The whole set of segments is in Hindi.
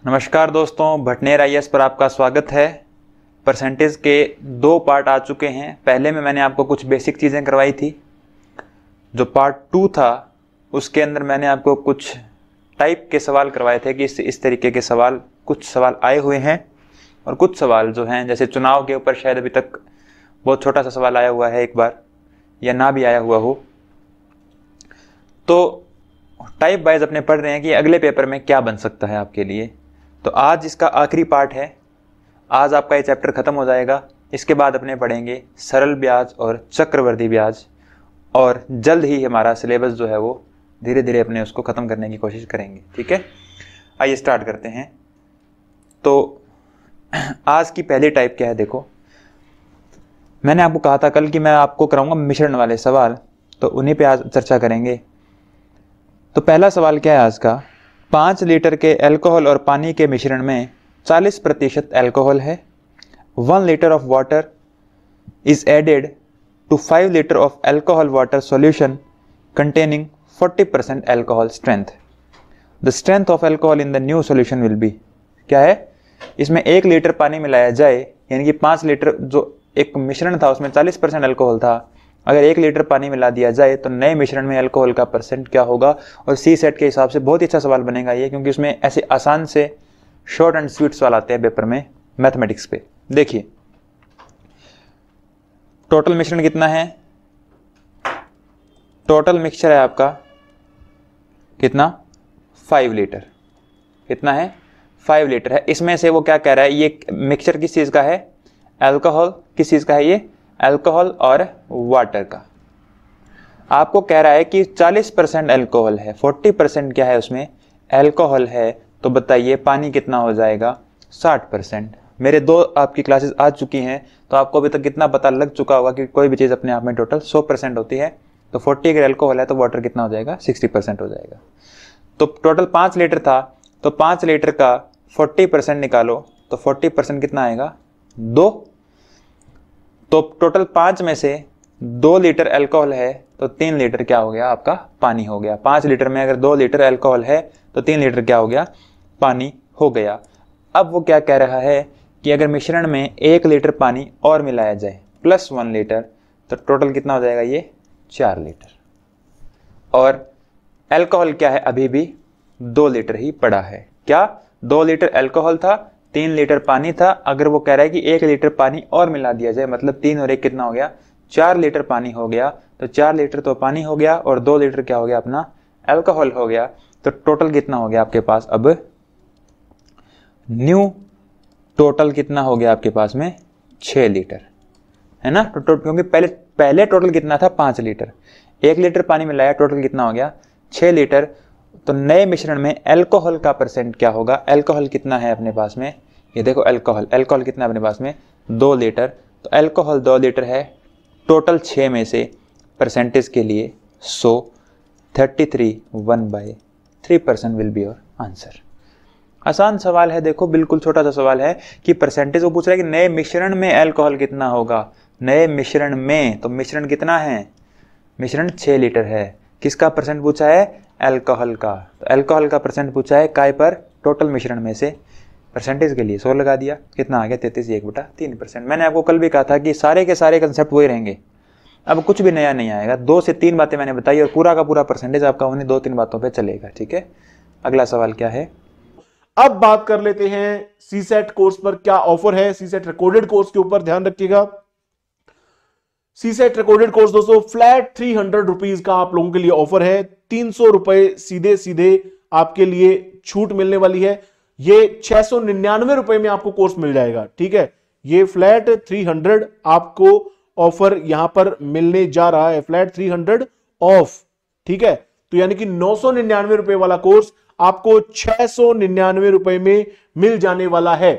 नमस्कार दोस्तों, भटनेर आईएएस पर आपका स्वागत है। परसेंटेज के 2 पार्ट आ चुके हैं। पहले में मैंने आपको कुछ बेसिक चीज़ें करवाई थी। जो पार्ट 2 था उसके अंदर मैंने आपको कुछ टाइप के सवाल करवाए थे कि इस तरीके के सवाल, कुछ सवाल आए हुए हैं और कुछ सवाल जो हैं जैसे चुनाव के ऊपर शायद अभी तक बहुत छोटा सा सवाल आया हुआ है एक बार, या ना भी आया हुआ हो। तो टाइप वाइज अपने पढ़ रहे हैं कि अगले पेपर में क्या बन सकता है आपके लिए। तो आज इसका आखिरी पार्ट है। आज आपका ये चैप्टर ख़त्म हो जाएगा। इसके बाद अपने पढ़ेंगे सरल ब्याज और चक्रवृद्धि ब्याज, और जल्द ही हमारा सिलेबस जो है वो धीरे धीरे अपने उसको ख़त्म करने की कोशिश करेंगे। ठीक है, आइए स्टार्ट करते हैं। तो आज की पहली टाइप क्या है, देखो मैंने आपको कहा था कल कि मैं आपको कराऊंगा मिश्रण वाले सवाल, तो उन्हीं पे आज चर्चा करेंगे। तो पहला सवाल क्या है आज का, 5 लीटर के अल्कोहल और पानी के मिश्रण में 40% अल्कोहल है। 1 litre of water is added to 5 litre of alcohol water solution containing 40% alcohol strength. The strength of alcohol in the new solution will be, क्या है, इसमें 1 लीटर पानी मिलाया जाए, यानी कि 5 लीटर जो एक मिश्रण था उसमें 40% अल्कोहल था, अगर 1 लीटर पानी मिला दिया जाए तो नए मिश्रण में अल्कोहल का परसेंट क्या होगा। और सी सेट के हिसाब से बहुत ही अच्छा सवाल बनेगा ये, क्योंकि उसमें ऐसे आसान से शॉर्ट एंड स्वीट सवाल आते हैं पेपर में मैथमेटिक्स पे। देखिए टोटल मिश्रण कितना है, टोटल मिक्सचर है आपका कितना, 5 लीटर। कितना है, 5 लीटर है। इसमें से वो क्या कह रहा है, ये मिक्सचर किस चीज़ का है, अल्कोहल किस चीज़ का है, ये अल्कोहल और वाटर का। आपको कह रहा है कि 40% अल्कोहल है, 40% क्या है उसमें अल्कोहल है, तो बताइए पानी कितना हो जाएगा, 60%। मेरे 2 आपकी क्लासेस आ चुकी हैं, तो आपको अभी तक कितना पता लग चुका होगा कि कोई भी चीज़ अपने आप में टोटल 100% होती है। तो 40 अगर अल्कोहल है तो वाटर कितना हो जाएगा, 60% हो जाएगा। तो टोटल 5 लीटर था, तो 5 लीटर का 40% निकालो, तो 40% कितना आएगा, 2। तो टोटल 5 में से 2 लीटर अल्कोहल है, तो 3 लीटर क्या हो गया, आपका पानी हो गया। 5 लीटर में अगर 2 लीटर अल्कोहल है तो 3 लीटर क्या हो गया, पानी हो गया। अब वो क्या कह रहा है कि अगर मिश्रण में 1 लीटर पानी और मिलाया जाए प्लस 1 लीटर, तो टोटल कितना हो जाएगा, ये 4 लीटर। और अल्कोहल क्या है, अभी भी 2 लीटर ही पड़ा है। क्या, 2 लीटर अल्कोहल था, 3 लीटर पानी था। अगर वो कह रहा है कि 1 लीटर पानी और मिला दिया जाए, मतलब 3 और 1 कितना हो गया, 4 लीटर पानी हो गया। तो 4 लीटर तो पानी हो गया और 2 लीटर क्या हो गया, अपना अल्कोहल हो गया। तो टोटल कितना हो गया आपके पास, अब न्यू टोटल कितना हो गया आपके पास में, 6 लीटर है ना। क्योंकि पहले टोटल कितना था, 5 लीटर, 1 लीटर पानी मिलाया, टोटल कितना हो गया, 6 लीटर। तो नए मिश्रण में अल्कोहल का परसेंट क्या होगा, अल्कोहल कितना है अपने पास में, ये देखो अल्कोहल कितना है अपने पास में, 2 लीटर। तो अल्कोहल 2 लीटर है, टोटल 6 में से परसेंटेज के लिए 100, 33 1/3% विल बी योर आंसर। आसान सवाल है, देखो बिल्कुल छोटा सा सवाल है कि परसेंटेज वो पूछ रहा है कि नए मिश्रण में अल्कोहल कितना होगा, नए मिश्रण में। तो मिश्रण कितना है, मिश्रण 6 लीटर है। किसका परसेंट पूछा है, अल्कोहल का। तो अल्कोहल का परसेंट पूछा है काय पर, टोटल मिश्रण में से। परसेंटेज के लिए 100 लगा दिया, कितना आ गया, 33/1/3%। मैंने आपको कल भी कहा था कि सारे के सारे कंसेप्ट वही रहेंगे, अब कुछ भी नया नहीं आएगा। 2 से 3 बातें मैंने बताई और पूरा का पूरा परसेंटेज आपका उन्हीं 2-3 बातों पे चलेगा। ठीक है, अगला सवाल क्या है, अब बात कर लेते हैं सीसेट कोर्स पर क्या ऑफर है। सीसेट रिकॉर्डेड कोर्स के ऊपर ध्यान रखिएगा। सीसेट रिकॉर्डेड कोर्स दोस्तों फ्लैट 300 रुपीज का आप लोगों के लिए ऑफर है। 300 रुपए सीधे सीधे आपके लिए छूट मिलने वाली है। ये 699 रुपए में आपको कोर्स मिल जाएगा। ठीक है, ये फ्लैट 300 आपको ऑफर यहां पर मिलने जा रहा है, फ्लैट 300 ऑफ। ठीक है, तो यानी कि 999 रुपए वाला कोर्स आपको 699 रुपए में मिल जाने वाला है।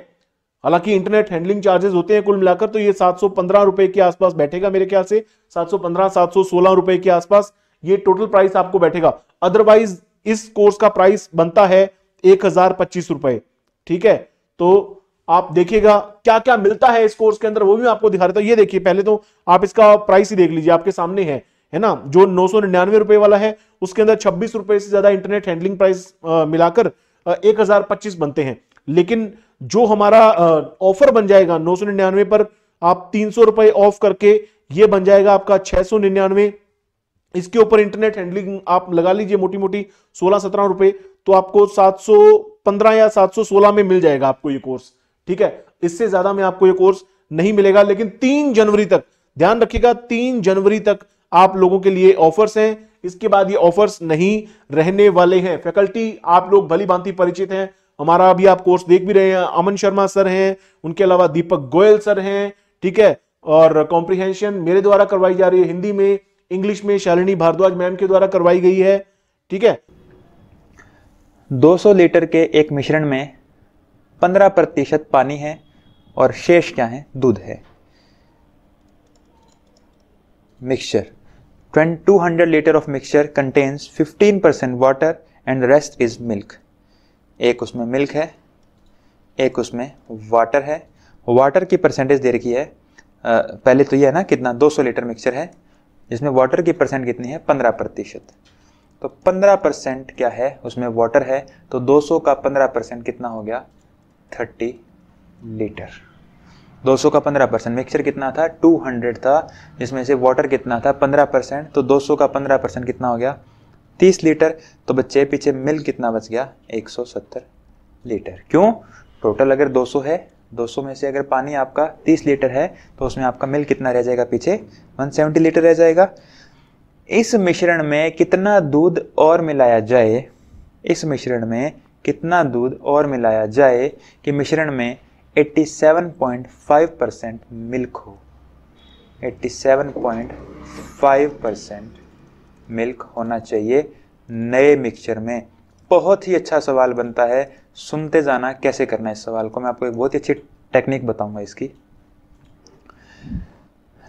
हालांकि इंटरनेट हैंडलिंग चार्जेस होते हैं कुल मिलाकर, तो ये 715 रुपए के आसपास बैठेगा मेरे ख्याल से, 715 716 रुपए के आसपास ये टोटल प्राइस आपको बैठेगा। अदरवाइज इस कोर्स का प्राइस बनता है 1025 रुपए। ठीक है, तो आप देखिएगा क्या क्या मिलता है इस कोर्स के अंदर, वो भी मैं आपको दिखा देता हूं। ये देखिए, पहले तो आप इसका प्राइस ही देख लीजिए, आपके सामने है ना। जो 999 रुपए वाला है उसके अंदर 26 रुपए से ज्यादा इंटरनेट हैंडलिंग प्राइस मिलाकर 1025 बनते हैं। लेकिन जो हमारा ऑफर बन जाएगा 999 पर, आप 300 रुपए ऑफ करके ये बन जाएगा आपका 699। इसके ऊपर इंटरनेट हैंडलिंग आप लगा लीजिए मोटी मोटी 16-17 रुपए, तो आपको 715 या 716 में मिल जाएगा आपको ये कोर्स। ठीक है, इससे ज्यादा में आपको ये कोर्स नहीं मिलेगा। लेकिन 3 जनवरी तक ध्यान रखिएगा, 3 जनवरी तक आप लोगों के लिए ऑफर्स हैं। इसके बाद ये ऑफर्स नहीं रहने वाले हैं। फैकल्टी आप लोग भली भांति परिचित हैं, हमारा अभी आप कोर्स देख भी रहे हैं। अमन शर्मा सर हैं, उनके अलावा दीपक गोयल सर हैं, ठीक है, और कॉम्प्रिहेंशन मेरे द्वारा करवाई जा रही है, हिंदी में, इंग्लिश में शालिनी भारद्वाज मैम के द्वारा करवाई गई है। ठीक है, 200 लीटर के एक मिश्रण में 15% पानी है और शेष क्या है, दूध है। Mixture 200 litre of mixture contains 15% water and rest is milk. एक उसमें मिल्क है, एक उसमें वाटर है। वाटर की परसेंटेज दे रखी है, पहले तो ये है ना कितना, 200 लीटर मिक्सचर है जिसमें वाटर की परसेंट कितनी है, 15%। तो 15% क्या है, उसमें वाटर है, तो 200 का 15% कितना हो गया, 30 लीटर। 200 का 15%, मिक्सचर कितना था, 200 था, जिसमें से वाटर कितना था, 15%, तो 200 का 15% कितना हो गया, 30 लीटर। तो बच्चे पीछे मिल्क कितना बच गया, 170 लीटर। क्यों, टोटल अगर 200 है, 200 में से अगर पानी आपका 30 लीटर है, तो उसमें आपका मिल्क कितना रह जाएगा, पीछे 170 लीटर रह जाएगा। इस मिश्रण में कितना दूध और मिलाया जाए, इस मिश्रण में कितना दूध और मिलाया जाए कि मिश्रण में 87.5% मिल्क हो। 87.5% मिल्क होना चाहिए नए मिक्सचर में। बहुत ही अच्छा सवाल बनता है, सुनते जाना कैसे करना है इस सवाल को। मैं आपको एक बहुत ही अच्छी टेक्निक बताऊंगा इसकी।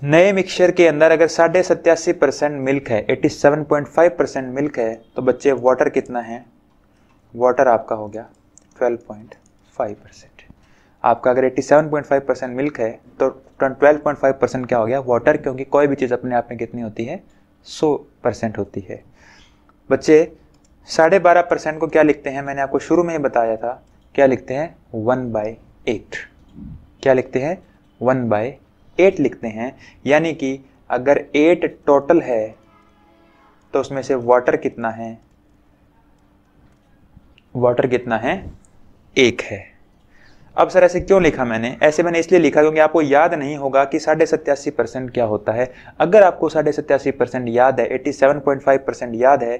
नए मिक्सचर के अंदर अगर 87.5% मिल्क है, 87.5% मिल्क है, तो बच्चे वाटर कितना है, वाटर आपका हो गया 12.5%। आपका अगर 87.5% मिल्क है तो 12.5% क्या हो गया, वाटर, क्योंकि कोई भी चीज़ अपने आप में कितनी होती है, 100% होती है। बच्चे 12.5% को क्या लिखते हैं, मैंने आपको शुरू में ही बताया था, क्या लिखते हैं, 1/8। क्या लिखते हैं, 1/8 लिखते हैं। यानी कि अगर 8 टोटल है तो उसमें से वाटर कितना है, वाटर कितना है, 1 है। अब सर ऐसे क्यों लिखा मैंने, ऐसे मैंने इसलिए लिखा क्योंकि आपको याद नहीं होगा कि 87.5% क्या होता है। अगर आपको 87.5% याद है, 87.5% याद है,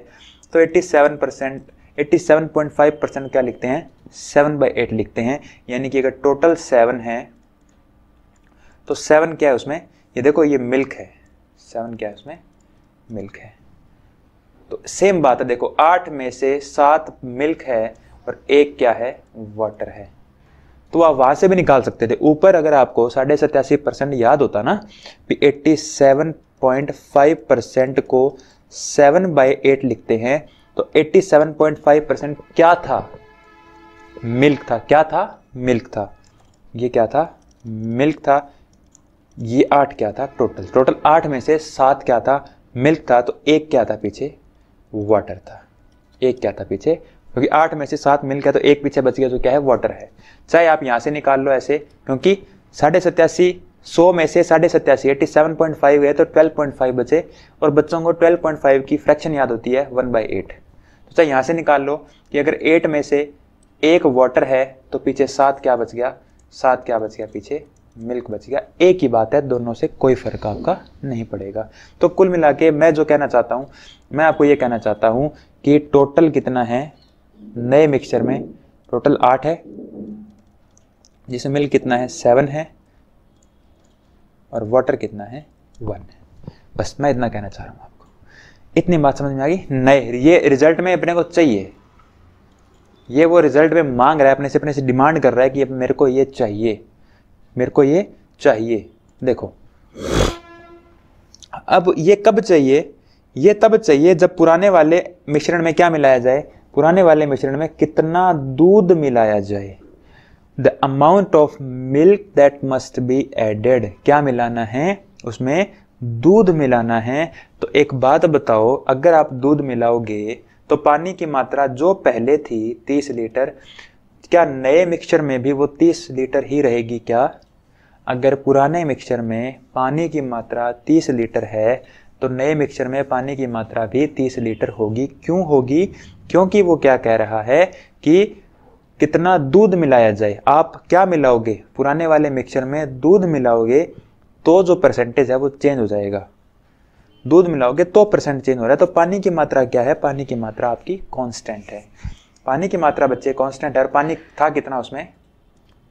तो 87.5% क्या लिखते हैं, 7/8 लिखते हैं। यानी कि अगर टोटल 7 है तो 7 क्या है उसमें, ये देखो ये मिल्क है, 7 क्या है उसमें, मिल्क है। तो सेम बात है, देखो 8 में से 7 मिल्क है और 1 क्या है, वाटर है। तो आप वहां से भी निकाल सकते थे। ऊपर अगर आपको 87.5% याद होता ना, 87.5% को 7/8 लिखते हैं, तो 87.5% क्या था, मिल्क था। क्या था, मिल्क था। ये क्या था, मिल्क था। ये 8 क्या था, टोटल 8 में से 7 क्या था, मिल्क था। तो 1 क्या था पीछे, वाटर था। 1 क्या था पीछे, क्योंकि 8 में से 7 मिल्क है तो 1 पीछे बच गया, जो क्या है, वाटर है। चाहे आप यहां से निकाल लो ऐसे, क्योंकि 87.5 100 में से 87.5 87.5 है तो 12.5 बचे, और बच्चों को 12.5 की फ्रैक्शन याद होती है 1/8। तो चाहे यहां से निकाल लो कि अगर 8 में से 1 वाटर है तो पीछे 7 क्या बच गया, 7 क्या बच गया, पीछे मिल्क बच गया। एक ही बात है, दोनों से कोई फर्क आपका नहीं पड़ेगा। तो कुल मिला के मैं जो कहना चाहता हूं, मैं आपको ये कहना चाहता हूं कि टोटल कितना है नए मिक्सचर में, टोटल 8 है, जिसमें मिल्क कितना है, 7 है, और वाटर कितना है, 1 है। बस मैं इतना कहना चाह रहा हूं आपको। इतनी बात समझ में आ गई। नए ये रिजल्ट में अपने को चाहिए, ये वो रिजल्ट में मांग रहा है, अपने से डिमांड कर रहा है कि मेरे को ये चाहिए, मेरे को ये चाहिए। देखो अब ये कब चाहिए, ये तब चाहिए जब पुराने वाले मिश्रण में क्या मिलाया जाए, पुराने वाले मिश्रण में कितना दूध मिलाया जाए। The amount of milk that must be added, क्या मिलाना है उसमें, दूध मिलाना है। तो एक बात बताओ, अगर आप दूध मिलाओगे तो पानी की मात्रा जो पहले थी 30 लीटर, क्या नए मिक्सचर में भी वो 30 लीटर ही रहेगी क्या? अगर पुराने मिक्सचर में पानी की मात्रा 30 लीटर है तो नए मिक्सचर में पानी की मात्रा भी 30 लीटर होगी। क्यों होगी? क्योंकि वो क्या कह रहा है कि कितना दूध मिलाया जाए। आप क्या मिलाओगे? पुराने वाले मिक्सचर में दूध मिलाओगे तो जो परसेंटेज है वो चेंज हो जाएगा। दूध मिलाओगे तो परसेंट चेंज हो रहा है। तो पानी की मात्रा क्या है? पानी की मात्रा आपकी कांस्टेंट है। पानी की मात्रा बच्चे कांस्टेंट है। और पानी था कितना उसमें?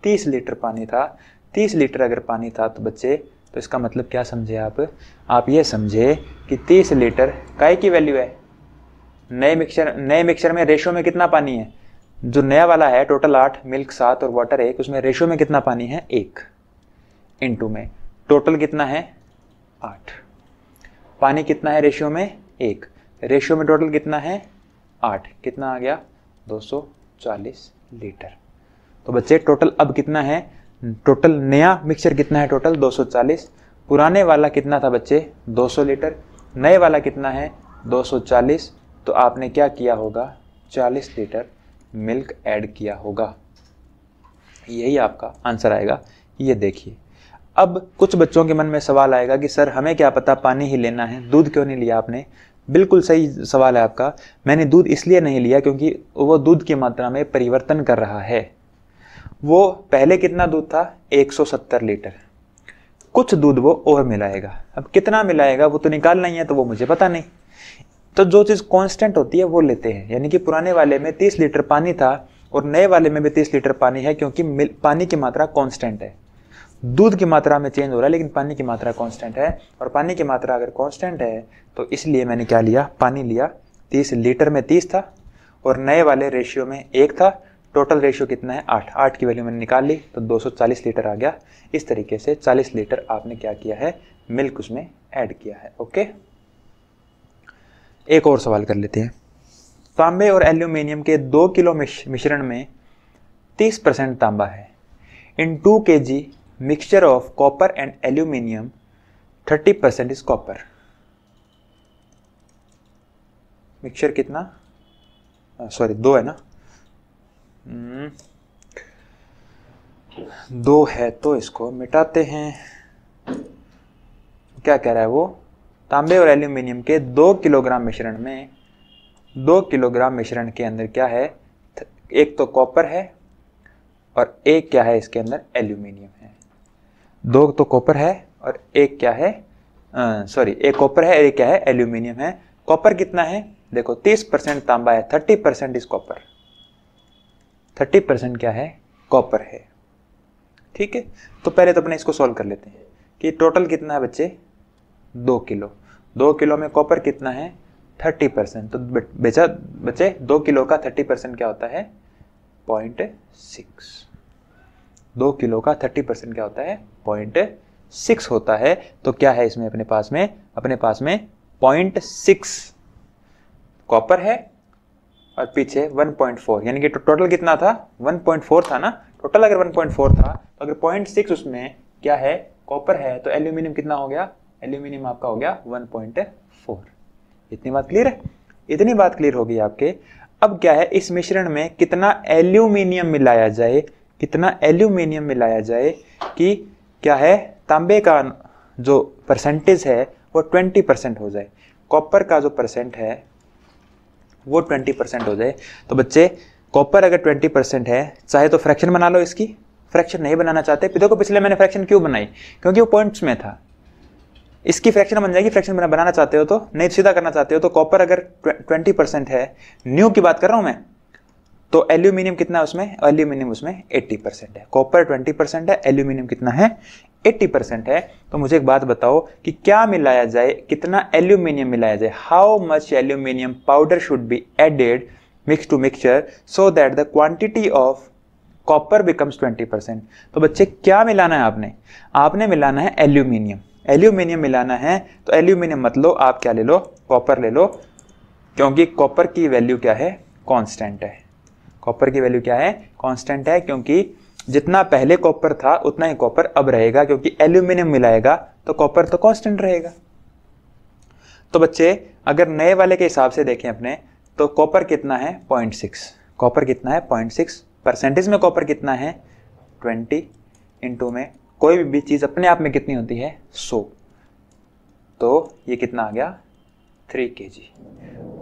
30 लीटर पानी था। 30 लीटर अगर पानी था तो बच्चे, तो इसका मतलब क्या समझे आप ये समझे कि 30 लीटर काय की वैल्यू है? नए मिक्सचर में रेशो में कितना पानी है? जो नया वाला है टोटल 8, मिल्क 7 और वाटर 1, उसमें रेशो में कितना पानी है? 1। इनटू में टोटल कितना है? 8। पानी कितना है रेशियो में? 1। रेशियो में टोटल कितना है? 8। कितना आ गया? 240 लीटर। तो बच्चे टोटल अब कितना है? टोटल नया मिक्सचर कितना है? टोटल 240। पुराने वाला कितना था बच्चे? 200 लीटर। नए वाला कितना है? 240। तो आपने क्या किया होगा? 40 लीटर मिल्क ऐड किया होगा। यही आपका आंसर आएगा। ये देखिए, अब कुछ बच्चों के मन में सवाल आएगा कि सर हमें क्या पता पानी ही लेना है, दूध क्यों नहीं लिया आपने? बिल्कुल सही सवाल है आपका। मैंने दूध इसलिए नहीं लिया क्योंकि वो दूध की मात्रा में परिवर्तन कर रहा है। वो पहले कितना दूध था? 170 लीटर। कुछ दूध वो और मिलाएगा। अब कितना मिलाएगा वो तो निकालना ही है, तो वो मुझे पता नहीं। तो जो चीज़ कांस्टेंट होती है वो लेते हैं। यानी कि पुराने वाले में 30 लीटर पानी था और नए वाले में भी 30 लीटर पानी है, क्योंकि पानी की मात्रा कांस्टेंट है। दूध की मात्रा में चेंज हो रहा है लेकिन पानी की मात्रा कांस्टेंट है। और पानी की मात्रा अगर कांस्टेंट है तो इसलिए मैंने क्या लिया? पानी लिया। 30 लीटर में 30 था और नए वाले रेशियो में 1 था। टोटल रेशियो कितना है? 8। 8 की वैल्यू मैंने निकाल ली तो 240 लीटर आ गया। इस तरीके से 40 लीटर आपने क्या किया है? मिल्क उसमें ऐड किया है। ओके, एक और सवाल कर लेते हैं। तांबे और एल्यूमिनियम के 2 किलो मिश्रण में 30% तांबा है। इन 2 kg mixture of copper and aluminium 30% is copper. Mixture कितना? सॉरी 2 है ना, 2 है तो इसको मिटाते हैं। क्या कह रहा है वो? तांबे और एल्यूमिनियम के 2 किलोग्राम मिश्रण में, 2 किलोग्राम मिश्रण के अंदर क्या है? एक तो कॉपर है और एक क्या है इसके अंदर? एल्यूमिनियम है। 2 तो कॉपर है और एक क्या है? एक कॉपर है, एक क्या है? एल्यूमिनियम है। कॉपर कितना है? देखो 30% तांबा है, 30% इज कॉपर। 30% क्या है? कॉपर है। ठीक है, तो पहले तो अपने इसको सॉल्व कर लेते हैं कि टोटल कितना है बच्चे? 2 किलो। 2 किलो में कॉपर कितना है? 30%। तो बच्चे 2 किलो का 30% क्या होता है? 0.6। 2 किलो का 30% क्या होता है? 0.6 होता है। तो क्या है इसमें अपने पास में? अपने पास में 0.6 कॉपर है और पीछे 1.4, यानी कि टोटल कितना था? 1.4 था ना। टोटल अगर 1.4 था तो अगर 0.6 उसमें क्या है? कॉपर है, तो एल्यूमिनियम कितना हो गया? एल्यूमिनियम आपका हो गया 1.4। इतनी बात क्लियर है? इतनी बात क्लियर होगी आपके। अब क्या है, इस मिश्रण में कितना एल्यूमिनियम मिलाया जाए? कितना एल्यूमिनियम मिलाया जाए कि क्या है? तांबे का जो परसेंटेज है वो 20% हो जाए, कॉपर का जो परसेंट है वो 20% हो जाए। तो बच्चे कॉपर अगर 20% है, चाहे तो फ्रैक्शन बना लो इसकी। फ्रैक्शन नहीं बनाना चाहते, देखो पिछले मैंने फ्रैक्शन क्यों बनाई? क्योंकि वो पॉइंट्स में था। इसकी फ्रैक्शन बन जाएगी। फ्रैक्शन बनाना चाहते हो तो नहीं, सीधा करना चाहते हो तो कॉपर अगर 20% है, न्यू की बात कर रहा हूं मैं, तो एल्यूमिनियम कितना है उसमें? एल्यूमिनियम उसमें 80% है। कॉपर 20% है, एल्यूमिनियम कितना है? 80% है। तो मुझे एक बात बताओ कि क्या मिलाया जाए? कितना एल्यूमिनियम मिलाया जाए? How much aluminium powder should be added mix to mixture so that the quantity of copper becomes 20%। तो बच्चे क्या मिलाना है आपने? आपने मिलाना है एल्यूमिनियम। एल्यूमिनियम मिलाना है तो एल्यूमिनियम मत लो, आप क्या ले लो? कॉपर ले लो, क्योंकि कॉपर की वैल्यू क्या है? कांस्टेंट है। कॉपर की वैल्यू क्या है? कांस्टेंट है, क्योंकि जितना पहले कॉपर था उतना ही कॉपर अब रहेगा, क्योंकि एल्यूमिनियम मिलाएगा तो कॉपर तो कांस्टेंट रहेगा। तो बच्चे अगर नए वाले के हिसाब से देखें अपने, तो कॉपर कितना है? 0.6। कॉपर कितना है? 0.6 परसेंटेज में कॉपर कितना है 20 इंटू में कोई भी चीज़ अपने आप में कितनी होती है 100, तो ये कितना आ गया 3 kg।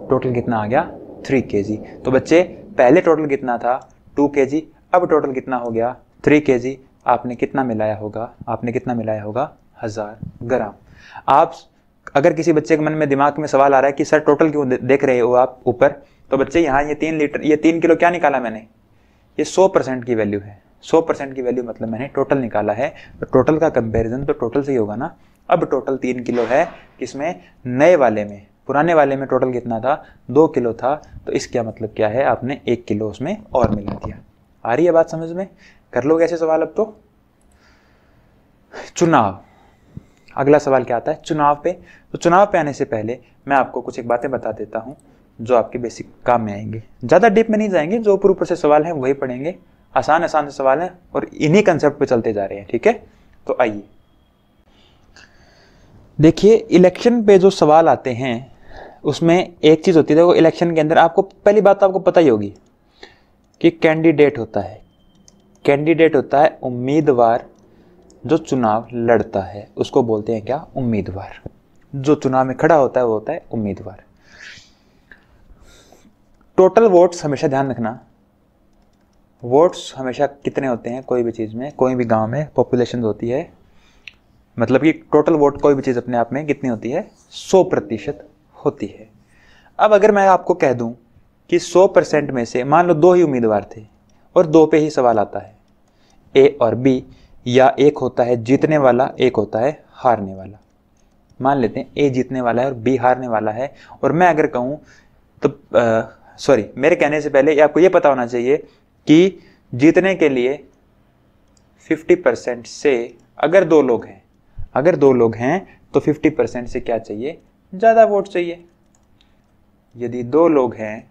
टोटल कितना आ गया 3 kg। तो बच्चे पहले टोटल कितना था 2 kg, अब टोटल कितना हो गया 3 kg। आपने कितना मिलाया होगा, आपने कितना मिलाया होगा 1000 ग्राम। आप अगर किसी बच्चे के मन में दिमाग में सवाल आ रहा है कि सर टोटल क्यों देख रहे हो आप ऊपर, तो बच्चे यहाँ ये 3 लीटर ये 3 किलो क्या निकाला मैंने, ये 100% की वैल्यू है। 100% की वैल्यू मतलब मैंने टोटल निकाला है, तो टोटल का कंपैरिजन तो टोटल से ही होगा ना। अब टोटल 3 किलो है, किसमें नए वाले में, पुराने वाले में टोटल कितना था 2 किलो था, तो इसका मतलब क्या है आपने 1 किलो उसमें और मिला दिया। आ रही है बात समझ में? कर लो ऐसे सवाल। अब तो चुनाव, अगला सवाल क्या आता है चुनाव पे। तो चुनाव पे आने से पहले मैं आपको कुछ एक बातें बता देता हूं जो आपके बेसिक काम में आएंगे। ज़्यादा डीप में नहीं जाएंगे, जो ऊपर ऊपर से सवाल हैं वही पढ़ेंगे। आसान आसान से सवाल हैं और इन्हीं कंसेप्ट पे चलते जा रहे हैं, ठीक है। तो आइए देखिए, इलेक्शन पे जो सवाल आते हैं उसमें एक चीज़ होती है, देखो इलेक्शन के अंदर आपको पहली बात तो आपको पता ही होगी कि कैंडिडेट होता है। कैंडिडेट होता है उम्मीदवार जो चुनाव लड़ता है, उसको बोलते हैं क्या उम्मीदवार। जो चुनाव में खड़ा होता है वो होता है उम्मीदवार। टोटल वोट्स हमेशा ध्यान रखना, वोट्स हमेशा कितने होते हैं कोई भी चीज़ में, कोई भी गांव में पॉपुलेशन होती है, मतलब कि टोटल वोट कोई भी चीज़ अपने आप में कितनी होती है 100% होती है। अब अगर मैं आपको कह दूं कि 100% में से मान लो 2 ही उम्मीदवार थे और 2 पे ही सवाल आता है, ए और बी, या एक होता है जीतने वाला, एक होता है हारने वाला। मान लेते हैं ए जीतने वाला है और बी हारने वाला है, और मैं अगर कहूँ तो मेरे कहने से पहले आपको ये पता होना चाहिए कि जीतने के लिए 50% से अगर 2 लोग हैं, अगर 2 लोग हैं तो 50% से क्या चाहिए ज़्यादा वोट चाहिए। यदि 2 लोग हैं,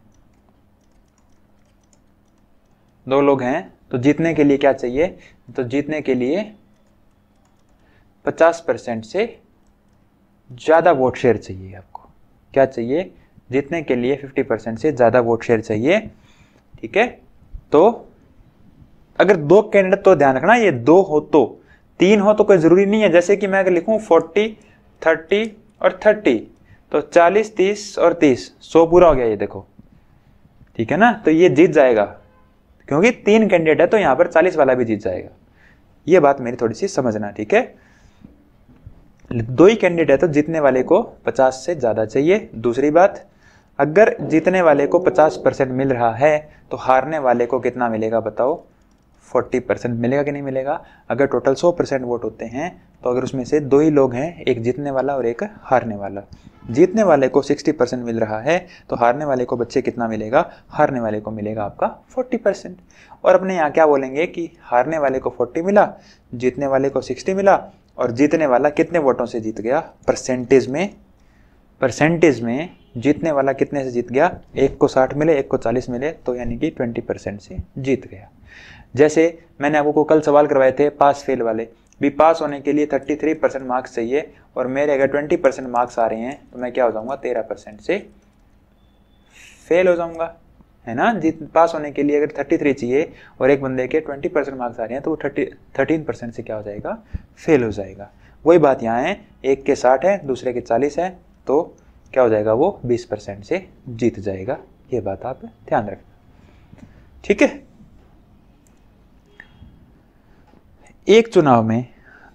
2 लोग हैं तो जीतने के लिए क्या चाहिए, तो जीतने के लिए 50% से ज़्यादा वोट शेयर चाहिए। आपको क्या चाहिए, जीतने के लिए 50% से ज़्यादा वोट शेयर चाहिए, ठीक है। तो अगर 2 कैंडिडेट, तो ध्यान रखना ये 2 हो तो 3 हो तो कोई ज़रूरी नहीं है। जैसे कि मैं अगर लिखूं 40, 30 और 30, तो 40, 30 और 30, 100 पूरा हो गया ये देखो, ठीक है ना। तो ये जीत जाएगा क्योंकि 3 कैंडिडेट है, तो यहाँ पर 40 वाला भी जीत जाएगा। ये बात मेरी थोड़ी सी समझना, ठीक है। 2 ही कैंडिडेट है तो जीतने वाले को 50 से ज़्यादा चाहिए। दूसरी बात, अगर जीतने वाले को 50% मिल रहा है तो हारने वाले को कितना मिलेगा बताओ, 40% मिलेगा कि नहीं मिलेगा। अगर टोटल 100% वोट होते हैं तो अगर उसमें से 2 ही लोग हैं, एक जीतने वाला और एक हारने वाला, जीतने वाले को 60% मिल रहा है तो हारने वाले को बच्चे कितना मिलेगा, हारने वाले को मिलेगा आपका 40%। और अपने यहाँ क्या बोलेंगे कि हारने वाले को 40 मिला, जीतने वाले को 60 मिला, और जीतने वाला कितने वोटों से जीत गया, परसेंटेज में जीतने वाला कितने से जीत गया, एक को 60 मिले, एक को 40 मिले, तो यानी कि 20% से जीत गया। जैसे मैंने आपको कल सवाल करवाए थे पास फेल वाले, भी पास होने के लिए 33% मार्क्स चाहिए और मेरे अगर 20% मार्क्स आ रहे हैं तो मैं क्या हो जाऊंगा, 13% से फेल हो जाऊंगा, है ना। पास होने के लिए अगर 33 चाहिए और एक बंदे के 20% मार्क्स आ रहे हैं तो वो 13% से क्या हो जाएगा, फेल हो जाएगा। वही बात यहाँ है, एक के 60 है, दूसरे के 40 है, तो क्या हो जाएगा, वो 20% से जीत जाएगा। ये बात आप ध्यान रखना, ठीक है। एक चुनाव में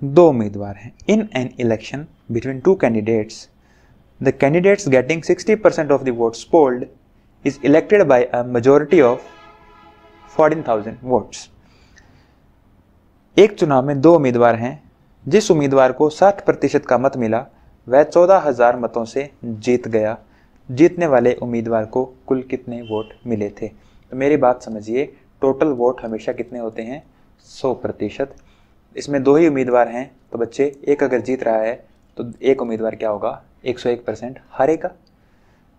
2 उम्मीदवार हैं। इन an election between 2 candidates, the candidates getting 60% of the votes polled is elected by a majority of 14,000 votes. एक चुनाव में 2 उम्मीदवार हैं, जिस उम्मीदवार को 60% का मत मिला वह 14,000 मतों से जीत गया। जीतने वाले उम्मीदवार को कुल कितने वोट मिले थे। तो मेरी बात समझिए, टोटल वोट हमेशा कितने होते हैं, 100%। इसमें 2 ही उम्मीदवार हैं तो बच्चे एक अगर जीत रहा है तो एक उम्मीदवार क्या होगा, 101% हारेगा।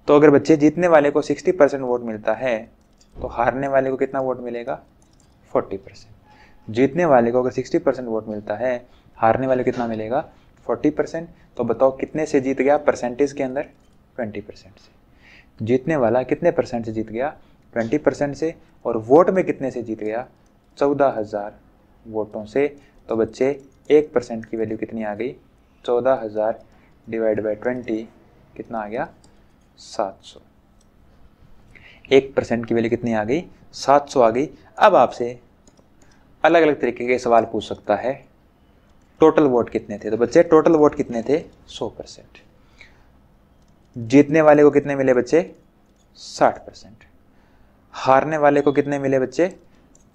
तो अगर बच्चे जीतने वाले को 60% वोट मिलता है तो हारने वाले को कितना वोट मिलेगा, 40%। जीतने वाले को अगर 60% वोट मिलता है, हारने वाले को कितना मिलेगा, 40%। तो बताओ कितने से जीत गया, परसेंटेज के अंदर 20% से। जीतने वाला कितने परसेंट से जीत गया, 20% से, और वोट में कितने से जीत गया, 14,000 वोटों से। तो बच्चे 1% की वैल्यू कितनी आ गई, 14,000 डिवाइड बाई 20 कितना आ गया, 700। 1% की वैल्यू कितनी आ गई, 700 आ गई। अब आपसे अलग अलग तरीके के सवाल पूछ सकता है, टोटल वोट कितने थे। तो बच्चे टोटल वोट कितने थे, 100%। जीतने वाले को कितने मिले बच्चे, 60%। हारने वाले को कितने मिले बच्चे,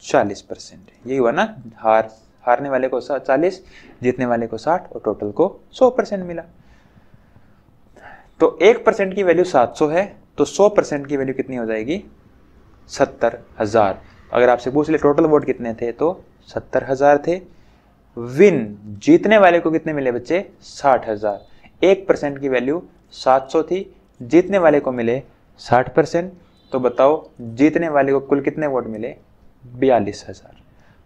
40%। यही हुआ ना, हारने वाले को 40, जीतने वाले को 60 और टोटल को 100% मिला। तो 1% की वैल्यू 700 है, तो 100% की वैल्यू कितनी हो जाएगी, 70,000। अगर आपसे पूछ ले टोटल वोट कितने थे तो 70,000 थे। विन जीतने वाले को कितने मिले बच्चे, 60,000। 1% की वैल्यू 700 थी, जीतने वाले को मिले 60%। तो बताओ जीतने वाले को कुल कितने वोट मिले, 42,000।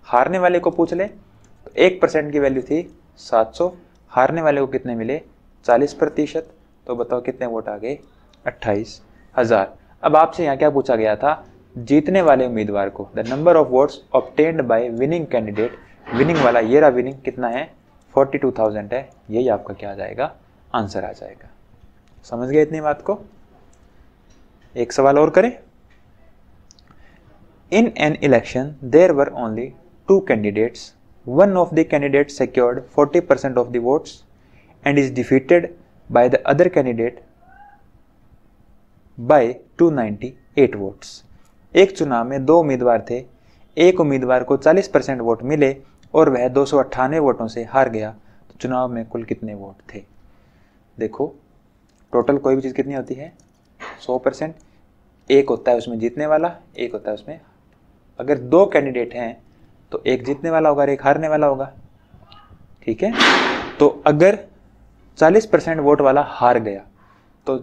हारने वाले को पूछ ले तो 1% की वैल्यू थी 700, हारने वाले को कितने मिले, 40%। तो बताओ कितने वोट आ गए, 28,000। अब आपसे यहाँ क्या पूछा गया था, जीतने वाले उम्मीदवार को the number of votes obtained by winning candidate. Winning वाला ये रहा, विनिंग कितना है, 42,000 है। यही आपका क्या आ जाएगा, आंसर आ जाएगा। समझ गए इतनी बात को। एक सवाल और करें। In an election there were only 2 candidates, one of the candidate secured 40% of the votes and is defeated by the other candidate by 298 votes. एक चुनाव में 2 उम्मीदवार थे, एक उम्मीदवार को 40% वोट मिले और वह 298 वोटों से हार गया। तो चुनाव में कुल कितने वोट थे। देखो टोटल कोई भी चीज़ कितनी होती है, 100%। एक होता है उसमें जीतने वाला, एक होता है उसमें, अगर 2 कैंडिडेट हैं तो एक जीतने वाला होगा और एक हारने वाला होगा, ठीक है। तो अगर 40% वोट वाला हार गया तो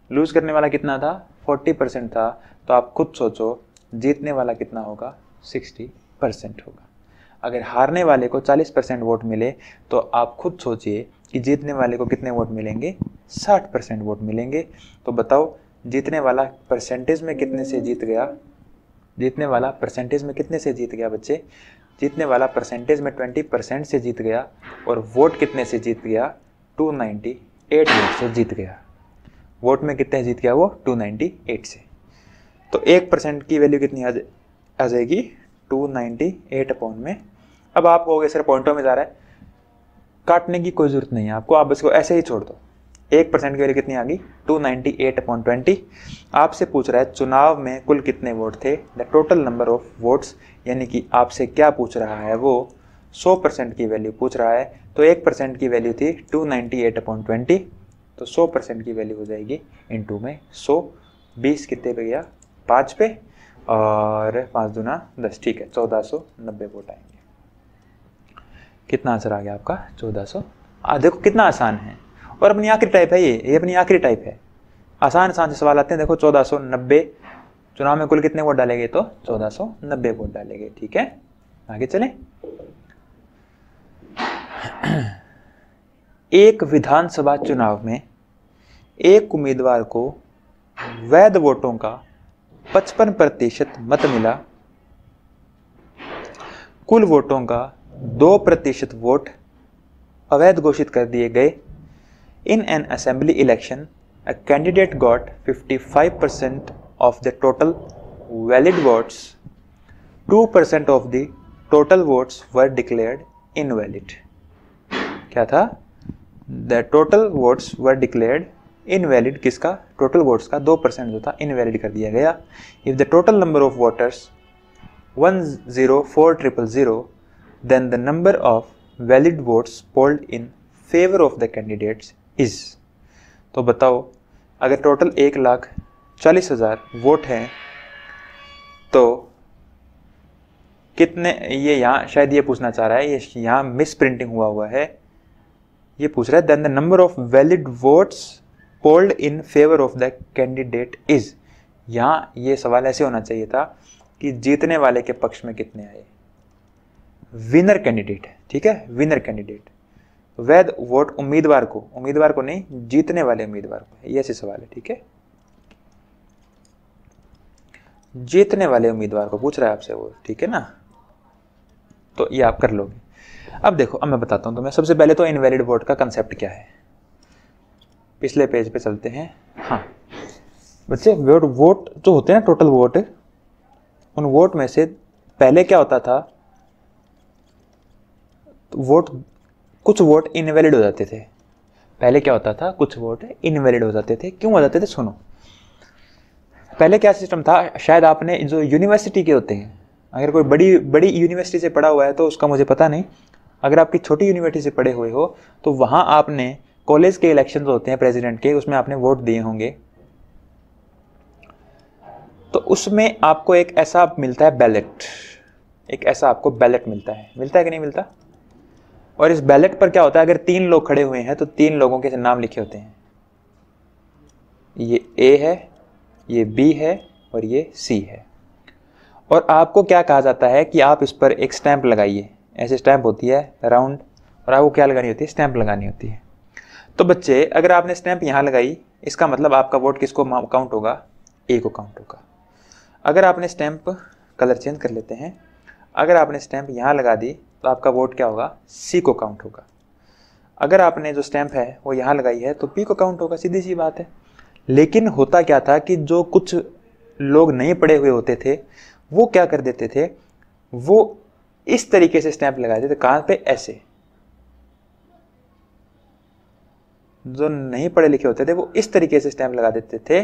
लूज करने वाला कितना था, 40% था। तो आप खुद सोचो जीतने वाला कितना होगा, 60% होगा। अगर हारने वाले को 40% वोट मिले तो आप खुद सोचिए कि जीतने वाले को कितने वोट मिलेंगे, 60% वोट मिलेंगे। तो बताओ जीतने वाला परसेंटेज में कितने से जीत गया, जीतने वाला परसेंटेज में कितने से जीत गया बच्चे, जीतने वाला परसेंटेज में 20% से जीत गया और वोट कितने से जीत गया, 298 वोट से जीत गया। वोट में कितने जीत गया वो, 298 से। तो 1% की वैल्यू कितनी आ जाएगी, 298 अपॉन में। अब आप कहोगे सर पॉइंटों में जा रहा है, काटने की कोई जरूरत नहीं है आपको, आप इसको ऐसे ही छोड़ दो। 1% की वैल्यू कितनी आ गई, 298 अपॉन 20। आपसे पूछ रहा है चुनाव में कुल कितने वोट थे, the total number of votes, यानी कि आपसे क्या पूछ रहा है वो 100% की वैल्यू पूछ रहा है। तो 1% की वैल्यू थी 298 अपॉन 20, तो 100% की वैल्यू हो जाएगी इनटू में 100। 20 कितने पे गया, 5 पे, और 5 दूना 10, ठीक है, 1490 वोट आएंगे। कितना आंसर आ गया आपका, 1400। देखो कितना आसान है, और अपनी आखिरी टाइप है ये अपनी आखिरी टाइप है। आसान से सवाल आते हैं। देखो 1490, चुनाव में कुल कितने वोट डालेंगे, तो 1490 वोट डालेंगे, ठीक है। आगे चलें। एक विधानसभा चुनाव में एक उम्मीदवार को वैध वोटों का 55% मत मिला, कुल वोटों का 2% वोट अवैध घोषित कर दिए गए। In an assembly election a candidate got 55% of the total valid votes, 2% of the total votes were declared invalid. क्या था, the total votes were declared invalid, किसका, total votes का 2% जो था invalid कर दिया गया। If the total number of voters 104,000, then the number of valid votes polled in favor of the candidates is। तो बताओ अगर टोटल 1,40,000 वोट हैं तो कितने, ये यहाँ शायद ये पूछना चाह रहा है, ये यहाँ मिस प्रिंटिंग हुआ है। ये पूछ रहा है then the number of valid votes polled in favour of the candidate is. यहाँ ये सवाल ऐसे होना चाहिए था कि जीतने वाले के पक्ष में कितने आए, विनर कैंडिडेट है, ठीक है, विनर कैंडिडेट। वैध वोट उम्मीदवार को नहीं, जीतने वाले उम्मीदवार को, ये ऐसे सवाल है, ठीक है। जीतने वाले उम्मीदवार को पूछ रहा है आपसे वो, ठीक है ना, तो ये आप कर लोगे। अब देखो, अब मैं बताता हूँ तुम्हें। सबसे पहले तो इनवैलिड वोट का कंसेप्ट क्या है, पिछले पेज पे चलते हैं। हाँ बच्चे, वोट जो होते हैं ना, टोटल वोट, उन वोट में से पहले क्या होता था, वोट, कुछ वोट इनवैलिड हो जाते थे। पहले क्या होता था, कुछ वोट इनवैलिड हो जाते थे। क्यों हो जाते थे, सुनो। पहले क्या सिस्टम था, शायद आपने जो यूनिवर्सिटी के होते हैं, अगर कोई बड़ी बड़ी यूनिवर्सिटी से पढ़ा हुआ है तो उसका मुझे पता नहीं, अगर आपकी छोटी यूनिवर्सिटी से पढ़े हुए हो तो वहाँ आपने कॉलेज के इलेक्शन होते हैं प्रेसिडेंट के, उसमें आपने वोट दिए होंगे। तो उसमें आपको एक ऐसा मिलता है बैलेट, एक ऐसा आपको बैलेट मिलता है कि नहीं मिलता। और इस बैलेट पर क्या होता है, अगर 3 लोग खड़े हुए हैं तो 3 लोगों के नाम लिखे होते हैं। ये ए है, ये बी है और ये सी है। और आपको क्या कहा जाता है कि आप इस पर एक स्टैंप लगाइए। ऐसे स्टैंप होती है राउंड, और आपको क्या लगानी होती है, स्टैंप लगानी होती है। तो बच्चे, अगर आपने स्टैंप यहाँ लगाई, इसका मतलब आपका वोट किसको काउंट होगा, ए को काउंट होगा। अगर आपने स्टैंप, कलर चेंज कर लेते हैं, अगर आपने स्टैंप यहाँ लगा दी तो आपका वोट क्या होगा, सी को काउंट होगा। अगर आपने जो स्टैंप है वो यहाँ लगाई है तो पी को काउंट होगा, सीधी सी बात है। लेकिन होता क्या था कि जो कुछ लोग नहीं पढ़े हुए होते थे वो क्या कर देते थे, वो इस तरीके से स्टैंप लगा देते थे। कहाँ पे, ऐसे। जो नहीं पढ़े लिखे होते थे वो इस तरीके से स्टैंप लगा देते थे।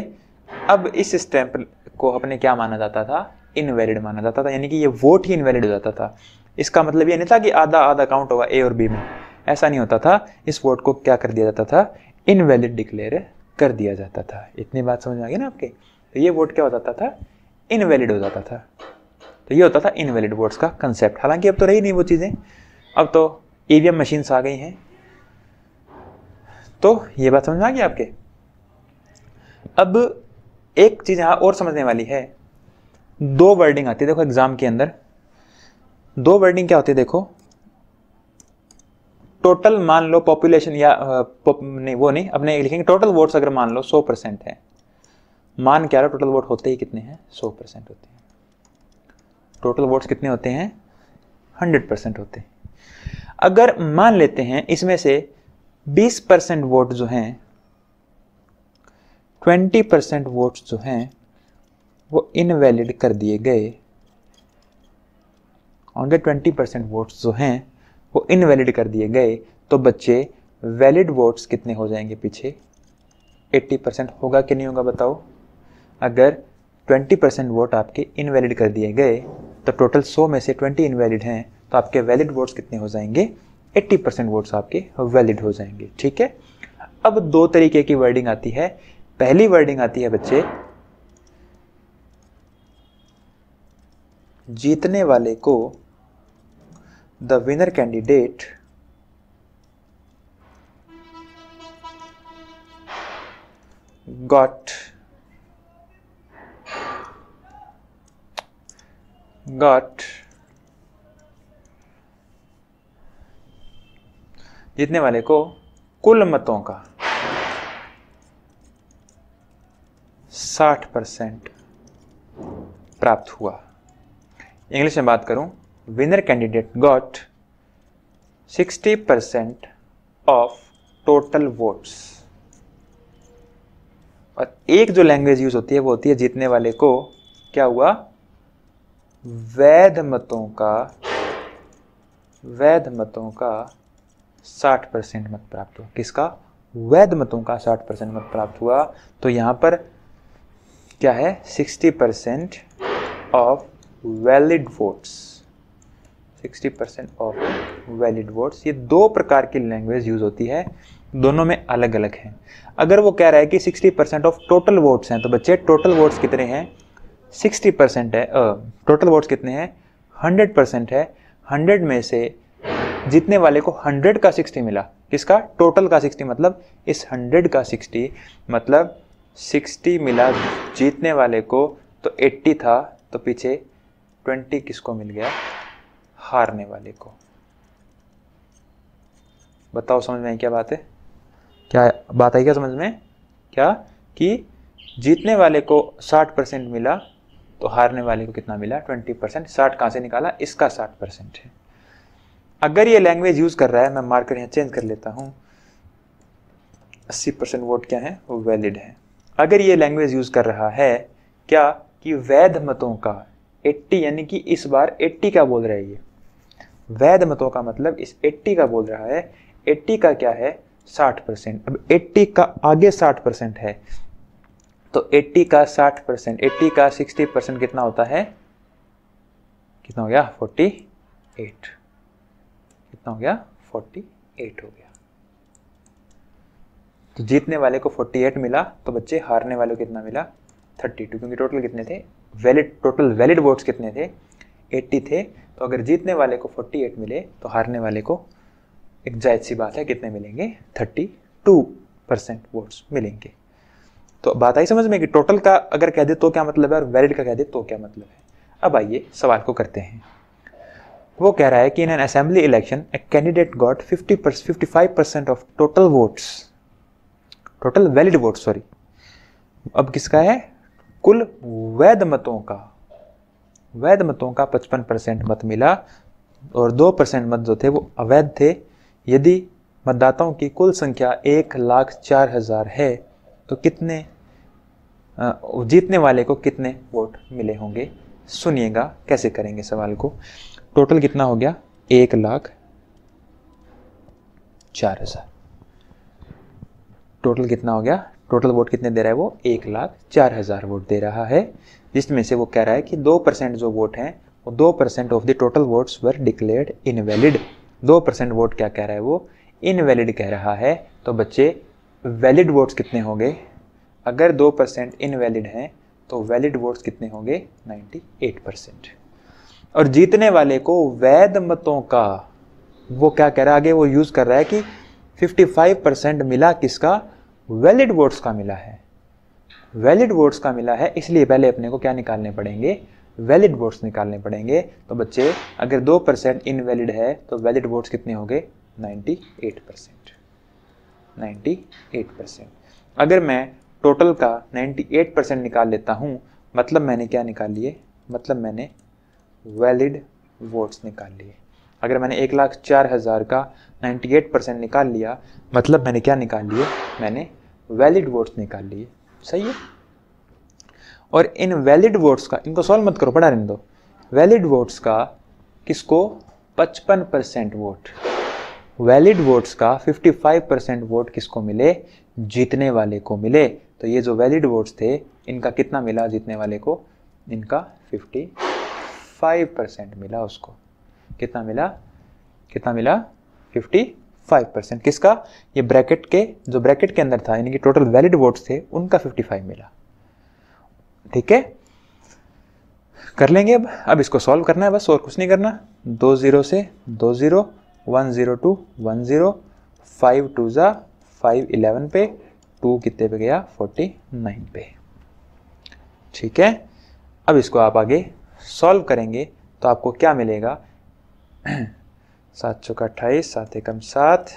अब इस स्टैंप को अपने क्या माना जाता था, इनवैलिड माना जाता था, यानी कि ये वोट ही इनवैलिड हो जाता था। इसका मतलब ये नहीं था कि आधा आधा काउंट होगा ए और बी में, ऐसा नहीं होता था। इस वोट को क्या कर दिया जाता था, इनवैलिड डिक्लेयर कर दिया जाता था। इतनी बात समझ में आ गई ना आपके। तो ये वोट क्या हो जाता था, इनवैलिड हो जाता था। तो ये होता था इनवैलिड वोट्स का कंसेप्ट। हालांकि अब तो रही नहीं वो चीज़ें, अब तो ईवीएम मशीन्स आ गई हैं। तो ये बात समझ में आ गई आपके। अब एक चीज़ यहाँ और समझने वाली है, 2 वर्डिंग आती है देखो एग्जाम के अंदर। 2 वर्डिंग क्या होती है देखो, टोटल मान लो पॉपुलेशन, या नहीं वो नहीं, अपने लिखेंगे टोटल वोट्स अगर मान लो 100% है, मान क्या रहा, टोटल वोट होते ही कितने हैं, 100% होते हैं। टोटल वोट्स कितने होते हैं, 100% होते हैं। अगर मान लेते हैं इसमें से 20% वोट जो हैं, 20% वोट्स जो हैं वो इनवैलिड कर दिए गए, और 20% वोट्स जो हैं वो इनवैलिड कर दिए गए, तो बच्चे वैलिड वोट्स कितने हो जाएंगे पीछे, 80% होगा कि नहीं होगा बताओ। अगर 20% वोट आपके इनवैलिड कर दिए गए तो टोटल 100 में से 20 इनवैलिड हैं, तो आपके वैलिड वोट्स कितने हो जाएंगे, 80% वोट्स आपके वैलिड हो जाएंगे। ठीक है। अब 2 तरीके की वर्डिंग आती है। पहली वर्डिंग आती है बच्चे, जीतने वाले को द विनर कैंडिडेट got जीतने वाले को कुल मतों का 60% प्राप्त हुआ। इंग्लिश में बात करूं, winner candidate got 60% of total votes. और एक जो लैंग्वेज यूज होती है वो होती है, जीतने वाले को क्या हुआ, वैध मतों का 60% मत प्राप्त हुआ। किसका, वैध मतों का 60% मत प्राप्त हुआ। तो यहां पर क्या है, 60% of valid votes, 60% of valid votes. ये 2 प्रकार की लैंग्वेज यूज होती है, दोनों में अलग अलग है। अगर वो कह रहा है कि 60% ऑफ टोटल वोट्स हैं, तो बच्चे टोटल वोट्स कितने हैं, 60% है। टोटल वोट्स कितने हैं, 100% है। 100 में से जीतने वाले को 100 का 60 मिला। किसका, टोटल का 60, मतलब इस 100 का 60, मतलब 60 मिला जीतने वाले को, तो 80 था, तो पीछे 20 किसको मिल गया, हारने वाले को। बताओ समझ में आई क्या बात है, क्या बात आई क्या समझ में, क्या कि जीतने वाले को 60% मिला तो हारने वाले को कितना मिला 20%। 60 कहाँ से निकाला, इसका 60% है। अगर ये लैंग्वेज यूज कर रहा है, मैं मार्कर यहाँ चेंज कर लेता हूँ, 80% वोट क्या है, वो वैलिड है। अगर ये लैंग्वेज यूज कर रहा है क्या, कि वैध मतों का 80, यानी कि इस बार 80 का बोल रहा है ये, वैध मतों का मतलब इस 80 का बोल रहा है। 80 का क्या है, 60%। अब 80 का आगे 60% है, तो 80 का 60%, 80 का 60% कितना होता है, कितना हो गया 48। कितना हो गया 48 हो गया। तो जीतने वाले को 48 मिला, तो बच्चे हारने वाले को कितना मिला 32, क्योंकि टोटल कितने थे, टोटल वैलिड वोट्स कितने थे 80 थे। तो अगर जीतने वाले को 48 मिले तो हारने वाले को एक जायज सी बात है कितने मिलेंगे, 32% वोट्स मिलेंगे। तो बात आई समझ में कि टोटल का अगर कह दे तो क्या मतलब है और वैलिड का कह दे तो क्या मतलब है। अब आइए सवाल को करते हैं। वो कह रहा है कि in an assembly election a candidate got 55% of total votes, total valid votes sorry. अब किसका है, कुल वैध मतों का, वैध मतों का 55% मत मिला और 2% मत जो थे वो अवैध थे। यदि मतदाताओं की कुल संख्या 1,04,000 है तो कितने जीतने वाले को कितने वोट मिले होंगे। सुनिएगा कैसे करेंगे सवाल को। टोटल कितना हो गया 1,04,000। टोटल कितना हो गया, टोटल वोट कितने दे रहा है वो 1,04,000 वोट दे रहा है, जिसमें से वो कह रहा है कि 2% जो वोट हैं वो 2% of the total votes were declared invalid. 2% vote क्या कह रहा है वो इनवैलिड कह रहा है। तो बच्चे वैलिड वोट्स कितने होंगे, अगर 2% इनवैलिड हैं तो वैलिड वोट्स कितने होंगे 98%। और जीतने वाले को वैध मतों का वो क्या कह रहा है आगे, वो यूज कर रहा है कि 55% मिला किसका, वैलिड वोट्स का मिला है, वैलिड वोट्स का मिला है। इसलिए पहले अपने को क्या निकालने पड़ेंगे, वैलिड वोट्स निकालने पड़ेंगे। तो बच्चे अगर 2% इनवैलिड है तो वैलिड वोट्स कितने हो गए 98%। 98%। अगर मैं टोटल का 98% निकाल लेता हूं, मतलब मैंने क्या निकाल लिए, मतलब मैंने वैलिड वोट्स निकाल लिए। अगर मैंने 1,04,000 का 98% निकाल लिया, मतलब मैंने क्या निकाल लिए, मैंने वैलिड वोट्स निकाल लिए। सही है। और इन वैलिड वोट्स का, इनको सॉल्व मत करो, पढ़ा रहने दो। वैलिड वोट्स का किसको 55% वोट, वैलिड वोट्स का 55% वोट किसको मिले, जीतने वाले को मिले। तो ये जो वैलिड वोट्स थे इनका कितना मिला जीतने वाले को, इनका 55% मिला उसको। कितना मिला, कितना मिला 55%। किसका, ये ब्रैकेट के, जो ब्रैकेट के अंदर था यानी कि टोटल वैलिड वोट्स थे उनका 55 मिला। ठीक है, कर लेंगे। अब इसको सॉल्व करना है बस, और कुछ नहीं करना। 2 0 से 2 0, 1 0 2 1 0, 5 2 जा 5 11 पे, 2 कितने पे गया 49 पे। ठीक है, अब इसको आप आगे सॉल्व करेंगे तो आपको क्या मिलेगा, 7 चौका 28, 7 एकम 7,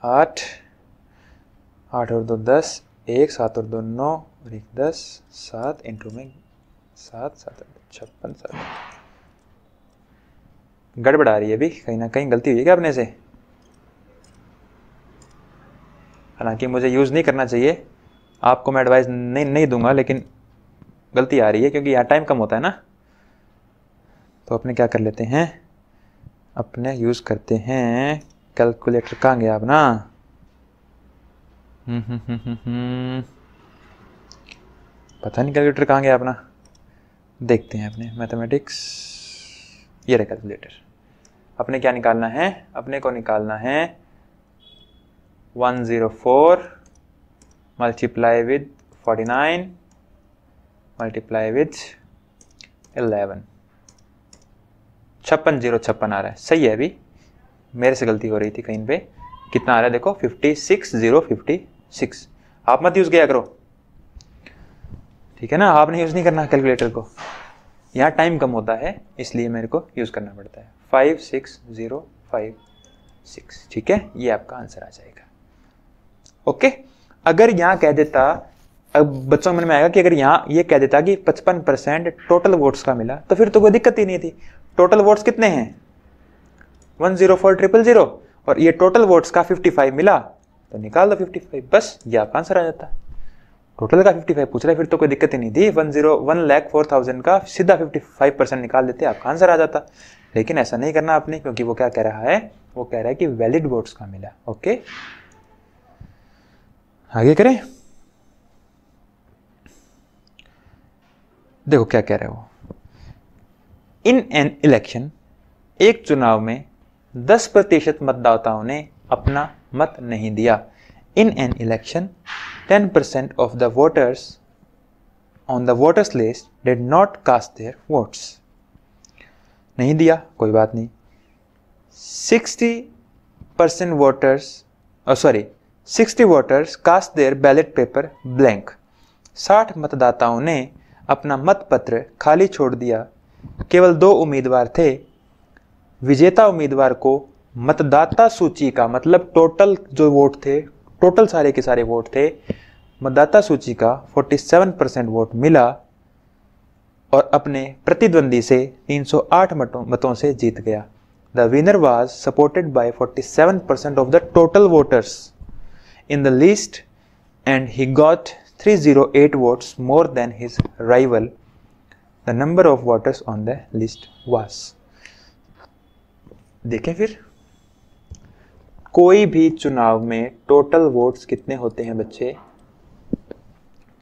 8, 8 और 2 10, 1, 7 और 2 9 और 1 10, 7 इंटू में 7, 7 56, 7। गड़बड़ आ रही है अभी, कहीं ना कहीं गलती हुई है क्या अपने से। हालांकि मुझे यूज़ नहीं करना चाहिए, आपको मैं एडवाइस नहीं दूंगा, लेकिन गलती आ रही है क्योंकि यहाँ टाइम कम होता है ना। तो अपने क्या कर लेते हैं, अपने यूज़ करते हैं कैलकुलेटर। कहाँ गया अपना, पता नहीं कैलकुलेटर कहाँ गया अपना, देखते हैं अपने मैथमेटिक्स। ये रहा कैलकुलेटर। अपने क्या निकालना है, अपने को निकालना है 104 मल्टीप्लाई विद 49 मल्टीप्लाई विद 11। 56,056 आ रहा है। सही है, अभी मेरे से गलती हो रही थी कहीं पे। कितना आ रहा है देखो 56,056। आप मत यूज किया करो, ठीक है ना, आपने यूज नहीं करना कैलकुलेटर को, यहाँ टाइम कम होता है इसलिए मेरे को यूज करना पड़ता है। 56056, ठीक है, ये आपका आंसर आ जाएगा। ओके, अगर यहाँ कह देता अब बच्चों के मन में आएगा कि अगर यहाँ ये कह देता कि 55% टोटल वोट्स का मिला तो फिर तो कोई दिक्कत ही नहीं थी। टोटल वोट्स कितने हैं 104,000 और ये टोटल वोट्स का 55 मिला तो निकाल दो 55, बस ये आपका आंसर आ जाता। टोटल का 55 पूछ रहा है फिर तो कोई दिक्कत ही नहीं थी, 1,04,000 का सीधा 55% निकाल देते आपका आंसर आ जाता। लेकिन ऐसा नहीं करना आपने, क्योंकि वो क्या कह रहा है, वो कह रहा है कि वैलिड वोट्स का मिला। ओके आगे करें, देखो क्या कह रहे हो। इन एन इलेक्शन, एक चुनाव में 10% मतदाताओं ने अपना मत नहीं दिया। इन an election 10% of the voters on the voters list did not cast their votes. नहीं दिया कोई बात नहीं। 60% voters cast their ballot paper blank. 60 मतदाताओं ने अपना मतपत्र खाली छोड़ दिया। केवल 2 उम्मीदवार थे। विजेता उम्मीदवार को मतदाता सूची का मतलब टोटल जो वोट थे, टोटल सारे के सारे वोट थे, मतदाता सूची का 47% वोट मिला और अपने प्रतिद्वंदी से 308 मतों से जीत गया। The winner was supported by 47% of the total voters in the list and he got 308 votes more than his rival. The number of voters on the list was. देखें फिर, कोई भी चुनाव में टोटल वोट्स कितने होते हैं बच्चे,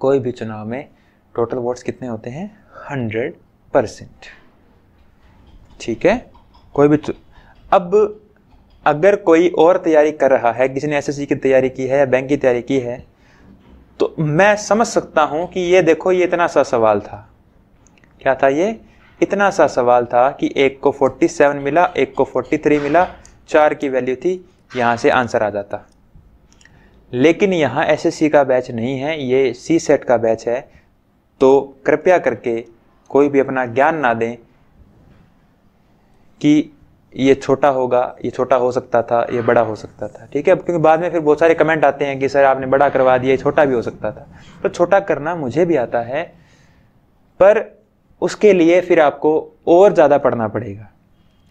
कोई भी चुनाव में टोटल वोट्स कितने होते हैं 100%। ठीक है, कोई भी अब अगर कोई और तैयारी कर रहा है, किसी ने एसएससी की तैयारी की है या बैंक की तैयारी की है, तो मैं समझ सकता हूं कि ये देखो ये इतना सा सवाल था। क्या था ये? इतना सा सवाल था कि एक को 47 मिला, एक को 43 मिला, 4 की वैल्यू थी, यहाँ से आंसर आ जाता। लेकिन यहाँ एसएससी का बैच नहीं है, ये सी सेट का बैच है। तो कृपया करके कोई भी अपना ज्ञान ना दें कि ये छोटा होगा, ये छोटा हो सकता था, ये बड़ा हो सकता था। ठीक है, क्योंकि बाद में फिर बहुत सारे कमेंट आते हैं कि सर आपने बड़ा करवा दिया, ये छोटा भी हो सकता था। तो छोटा करना मुझे भी आता है, पर उसके लिए फिर आपको और ज़्यादा पढ़ना पड़ेगा।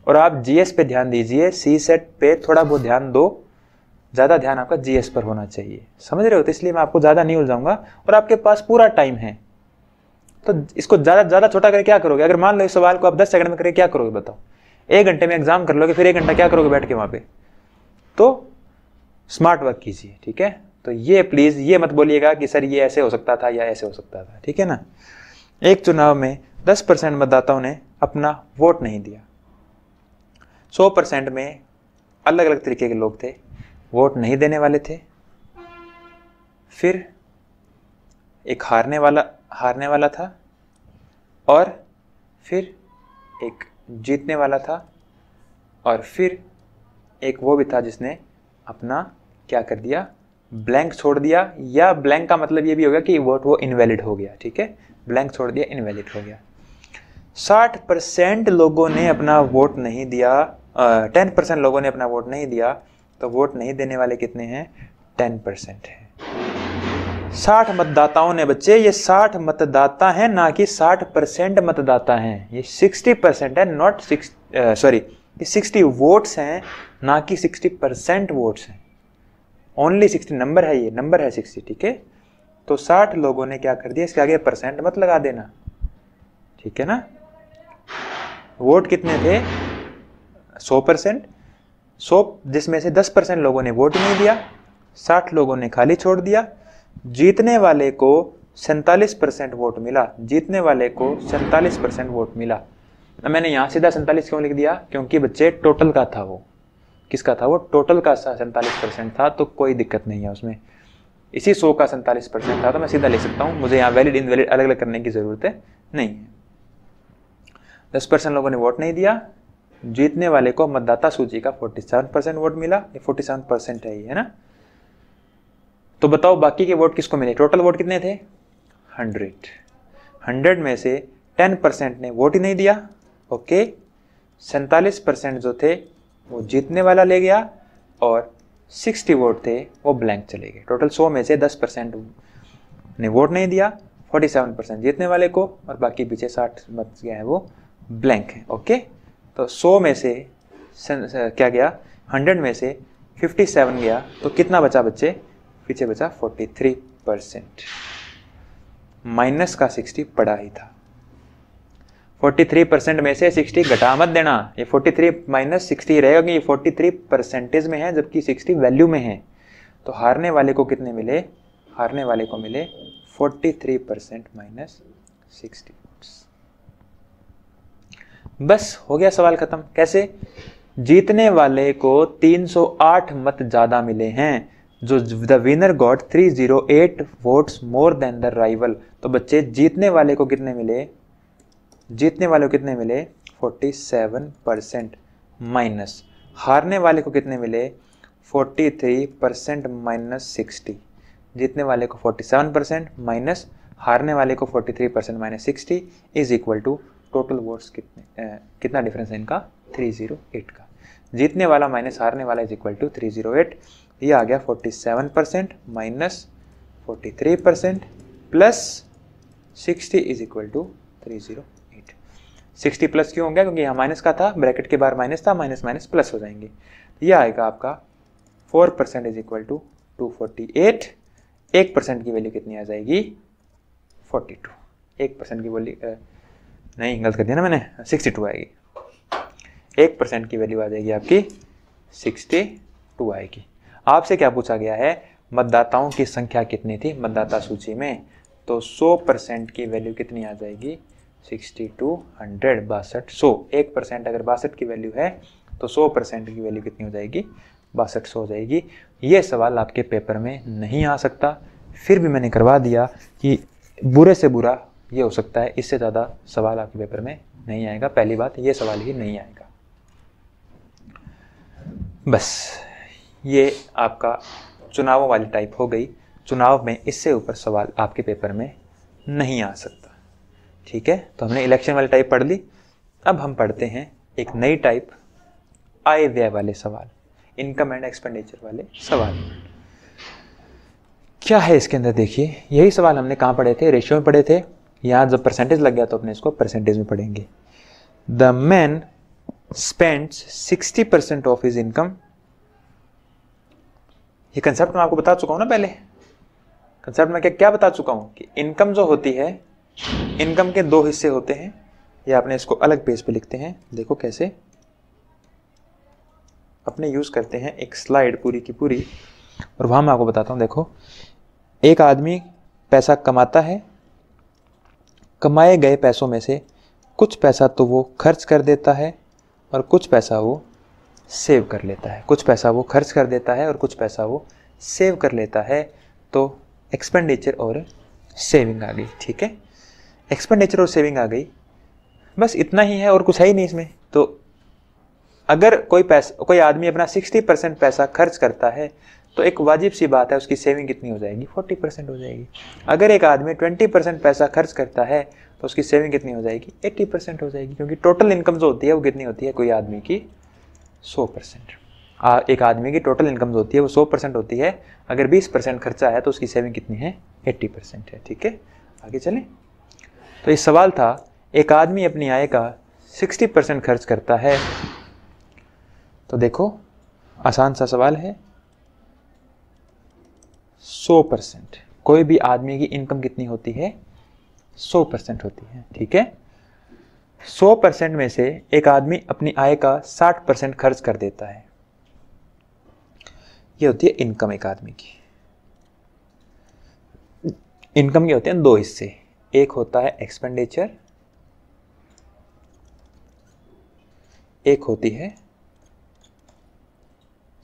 और आप जीएस पे ध्यान दीजिए, सी सेट पे थोड़ा बहुत ध्यान दो, ज़्यादा ध्यान आपका जीएस पर होना चाहिए। समझ रहे हो? तो इसलिए मैं आपको ज़्यादा नहीं उलझाऊंगा और आपके पास पूरा टाइम है। तो इसको ज़्यादा छोटा करके क्या करोगे? अगर मान लो इस सवाल को आप 10 सेकंड में करके क्या करोगे बताओ? 1 घंटे में एग्जाम कर लोगे, फिर 1 घंटा क्या करोगे बैठ के वहाँ पे? तो स्मार्ट वर्क कीजिए। ठीक है, तो ये प्लीज़ ये मत बोलिएगा कि सर ये ऐसे हो सकता था या ऐसे हो सकता था। ठीक है ना? एक चुनाव में 10% मतदाताओं ने अपना वोट नहीं दिया। 100% में अलग अलग तरीके के लोग थे। वोट नहीं देने वाले थे, फिर एक हारने वाला था, और फिर एक जीतने वाला था, और फिर एक वो भी था जिसने अपना क्या कर दिया, ब्लैंक छोड़ दिया। या ब्लैंक का मतलब ये भी हो गया कि वोट वो इनवैलिड हो गया। ठीक है, ब्लैंक छोड़ दिया, इनवैलिड हो गया। 60% लोगों ने अपना वोट नहीं दिया, 10% लोगों ने अपना वोट नहीं दिया, तो वोट नहीं देने वाले कितने हैं? 10% है। 60 मतदाताओं ने बच्चे, ये 60 मतदाता हैं, ना कि 60% मतदाता हैं। ये 60% है, नॉट 60 वोट्स हैं, ना कि 60% वोट्स हैं। ओनली 60 नंबर है, ये नंबर है 60। ठीक है, तो 60 लोगों ने क्या कर दिया, इसके आगे परसेंट मत लगा देना। ठीक है ना? वोट कितने थे? 100%। 100 जिसमें से 10% लोगों ने वोट नहीं दिया, 60 लोगों ने खाली छोड़ दिया। जीतने वाले को 47% वोट मिला। जीतने वाले को 47% वोट मिला। अब मैंने यहाँ सीधा 47 क्यों लिख दिया? क्योंकि बच्चे टोटल का था वो। किसका था वो? टोटल का 47% था, तो कोई दिक्कत नहीं है उसमें। इसी 100 का 47% था, तो मैं सीधा लिख सकता हूँ। मुझे यहाँ वैलिड इनवैलिड अलग अलग करने की ज़रूरत नहीं है। 10% लोगों ने वोट नहीं दिया। जीतने वाले को मतदाता सूची का 47% वोट मिला। ये 47% है, ये है ना? तो बताओ बाकी के वोट किसको मिले? टोटल वोट कितने थे? 100 में से 10% ने वोट ही नहीं दिया। ओके, 47% जो थे वो जीतने वाला ले गया, और 60 वोट थे वो ब्लैंक चले गए। टोटल 100 में से 10% ने वोट नहीं दिया, 47% जीतने वाले को, और बाकी पीछे 60 मत गया है वो ब्लैंक है। ओके, तो 100 में से क्या गया, 100 में से 57 गया, तो कितना बचा बच्चे, पीछे बचा 43%। माइनस का 60 पड़ा ही था। 43% में से 60 घटा मत देना, ये 43 माइनस 60 रहेगा कि ये 43 परसेंटेज में है जबकि 60 वैल्यू में है। तो हारने वाले को कितने मिले, हारने वाले को मिले 43% माइनस 60 वोट्स। बस हो गया सवाल खत्म। कैसे, जीतने वाले को 308 मत ज्यादा मिले हैं, जो the winner got 308 votes more than the rival. तो बच्चे जीतने वाले को कितने मिले, जीतने वाले को कितने मिले 47% माइनस, हारने वाले को कितने मिले 43% माइनस 60। जीतने वाले को 47% माइनस हारने वाले को 43% minus 60 is equal to total votes कितना डिफरेंस है इनका, 308 का। जीतने वाला माइनस हारने वाला इज इक्वल टू 308। ये आ गया 47% minus 43% plus 60 is equal to 308। 60 plus क्यों हो गया, क्योंकि यहाँ माइनस का था, ब्रैकेट के बाहर माइनस था, माइनस माइनस प्लस हो जाएंगे। ये आएगा आपका 4% इज इक्वल टू 248। 1% की वैल्यू कितनी आ जाएगी 42। 1% की वैल्यू नहीं, गलत कर दिया ना मैंने, 62 आएगी। 1% की वैल्यू आ जाएगी आपकी 62 आएगी। आपसे क्या पूछा गया है, मतदाताओं की संख्या कितनी थी मतदाता सूची में, तो 100% की वैल्यू कितनी आ जाएगी 62, 100, 62, 100। 1% अगर 62 की वैल्यू है तो 100% की वैल्यू कितनी हो जाएगी 6200 हो जाएगी। ये सवाल आपके पेपर में नहीं आ सकता, फिर भी मैंने करवा दिया कि बुरे से बुरा ये हो सकता है, इससे ज़्यादा सवाल आपके पेपर में नहीं आएगा। पहली बात, ये सवाल ही नहीं आएगा। बस ये आपका चुनावों वाली टाइप हो गई। चुनाव में इससे ऊपर सवाल आपके पेपर में नहीं आ सकता। ठीक है, तो हमने इलेक्शन वाली टाइप पढ़ ली। अब हम पढ़ते हैं एक नई टाइप, आय व्यय वाले सवाल, इनकम एंड एक्सपेंडिचर वाले सवाल। क्या है इसके अंदर, देखिए यही सवाल हमने कहाँ पढ़े थे, रेशियो में पढ़े थे। यहाँ जब परसेंटेज लग गया तो अपने इसको परसेंटेज में पढ़ेंगे। The man spends 60% of his income. ये कंसेप्ट मैं आपको बता चुका हूं ना पहले। कंसेप्ट में क्या बता चुका हूं कि इनकम जो होती है, इनकम के 2 हिस्से होते हैं। ये आपने इसको अलग पेज पे लिखते हैं, देखो कैसे अपने यूज करते हैं एक स्लाइड पूरी की पूरी, और वहां मैं आपको बताता हूं। देखो, एक आदमी पैसा कमाता है, कमाए गए पैसों में से कुछ पैसा तो वो खर्च कर देता है और कुछ पैसा वो सेव कर लेता है। कुछ पैसा वो खर्च कर देता है और कुछ पैसा वो सेव कर लेता है। तो एक्सपेंडिचर और सेविंग आ गई। ठीक है, एक्सपेंडिचर और सेविंग आ गई, बस इतना ही है और कुछ है ही नहीं इसमें। तो अगर कोई आदमी अपना 60% पैसा खर्च करता है तो एक वाजिब सी बात है उसकी सेविंग कितनी हो जाएगी 40% हो जाएगी। अगर एक आदमी 20% पैसा खर्च करता है तो उसकी सेविंग कितनी हो जाएगी 80% हो जाएगी, क्योंकि टोटल इनकम जो होती है वो कितनी होती है, कोई आदमी की 100%। एक आदमी की टोटल इनकम जो होती है वो 100% होती है। अगर 20% खर्चा है तो उसकी सेविंग कितनी है 80% है। ठीक है, आगे चलें। तो ये सवाल था, एक आदमी अपनी आय का 60% खर्च करता है। तो देखो आसान सा सवाल है, 100%। कोई भी आदमी की इनकम कितनी होती है 100% होती है। ठीक है, 100% में से एक आदमी अपनी आय का 60% खर्च कर देता है। ये होती है इनकम एक आदमी की। इनकम के होते हैं 2 हिस्से, एक होता है एक्सपेंडिचर, एक होती है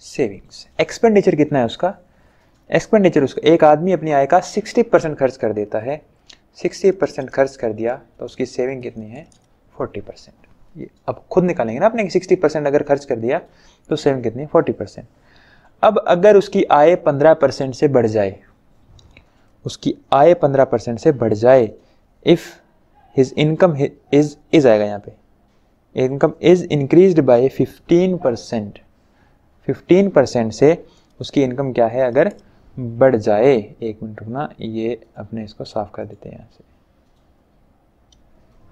सेविंग्स। एक्सपेंडिचर कितना है उसका, एक्सपेंडिचर उसका, एक आदमी अपनी आय का 60% खर्च कर देता है। 60% खर्च कर दिया तो उसकी सेविंग कितनी है 40%। ये अब खुद निकालेंगे ना अपने, 60% अगर खर्च कर दिया तो सेविंग कितनी है 40%। अब अगर उसकी आय 15% से बढ़ जाए, उसकी आय 15% से बढ़ जाए, इफ हिज इनकम इज आएगा यहाँ पे, इनकम इज इंक्रीज्ड बाय 15%। 15% से उसकी इनकम क्या है अगर बढ़ जाए, एक मिनट रुकना, ये अपने इसको साफ कर देते हैं यहाँ से।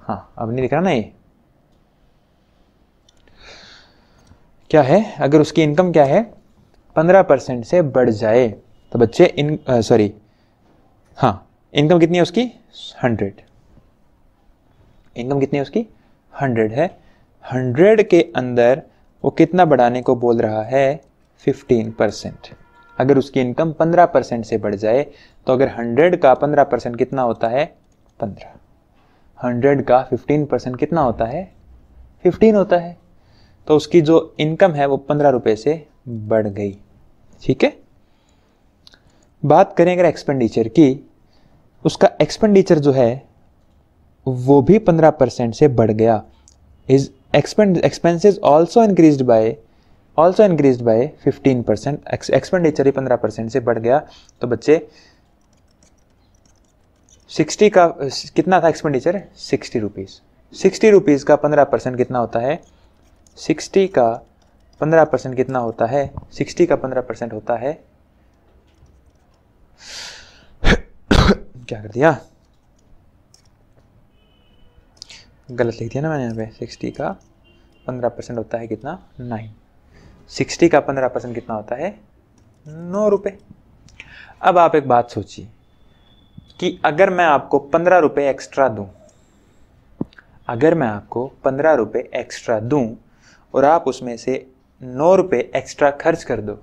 हाँ अब नहीं दिख रहा ना, ये क्या है, अगर उसकी इनकम क्या है 15% से बढ़ जाए तो बच्चे सॉरी हाँ, इनकम कितनी है उसकी 100, इनकम कितनी है उसकी 100 है। 100 के अंदर वो कितना बढ़ाने को बोल रहा है 15%। अगर उसकी इनकम 15% से बढ़ जाए तो अगर 100 का 15% कितना होता है 15, 100 का 15% कितना होता है 15 होता है, तो उसकी जो इनकम है वो 15 रुपए से बढ़ गई। ठीक है, बात करें अगर एक्सपेंडिचर की, उसका एक्सपेंडिचर जो है वो भी 15% से बढ़ गया। His expenses also increased by 15%, expenditure ही 15% से बढ़ गया। तो बच्चे 60 का कितना था एक्सपेंडिचर 60 रुपीज़, 60 रुपीज़ का 15% कितना होता है 60 का 15% कितना होता है 60 का 15% होता है क्या कर दिया, गलत लिख दिया ना मैंने यहाँ पे। 60 का 15% होता है कितना 9, 60 का 15% कितना होता है 9 रुपये। अब आप एक बात सोचिए कि अगर मैं आपको 15 रुपये एक्स्ट्रा दूं, अगर मैं आपको 15 रुपये एक्स्ट्रा दूं और आप उसमें से 9 रुपये एक्स्ट्रा खर्च कर दो,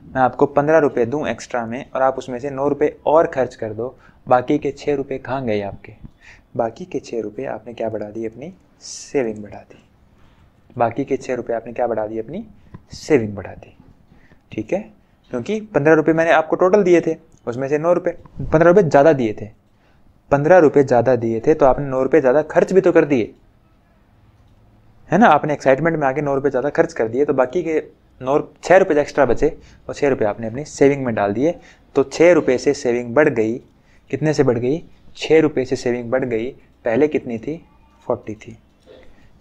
मैं आपको 15 रुपये दूं एक्स्ट्रा में और आप उसमें से 9 रुपये और खर्च कर दो, बाकी के 6 रुपये कहाँ गए आपके, बाकी के 6 रुपये आपने क्या बढ़ा दी अपनी सेविंग बढ़ा दी, बाकी के 6 रुपये आपने क्या बढ़ा दी अपनी सेविंग बढ़ा दी। ठीक है, क्योंकि 15 रुपये मैंने आपको टोटल दिए थे, उसमें से 9 रुपये 15 रुपये ज़्यादा दिए थे, 15 रुपये ज़्यादा दिए थे तो आपने 9 रुपये ज़्यादा खर्च भी तो कर दिए है ना, आपने एक्साइटमेंट में आके 9 रुपये ज़्यादा खर्च कर दिए, तो बाकी के 6 रुपये एक्स्ट्रा बचे और 6 रुपये आपने अपनी सेविंग में डाल दिए। तो 6 रुपये से सेविंग बढ़ गई, कितने से बढ़ गई 6 रुपये से सेविंग बढ़ गई, पहले कितनी थी 40 थी,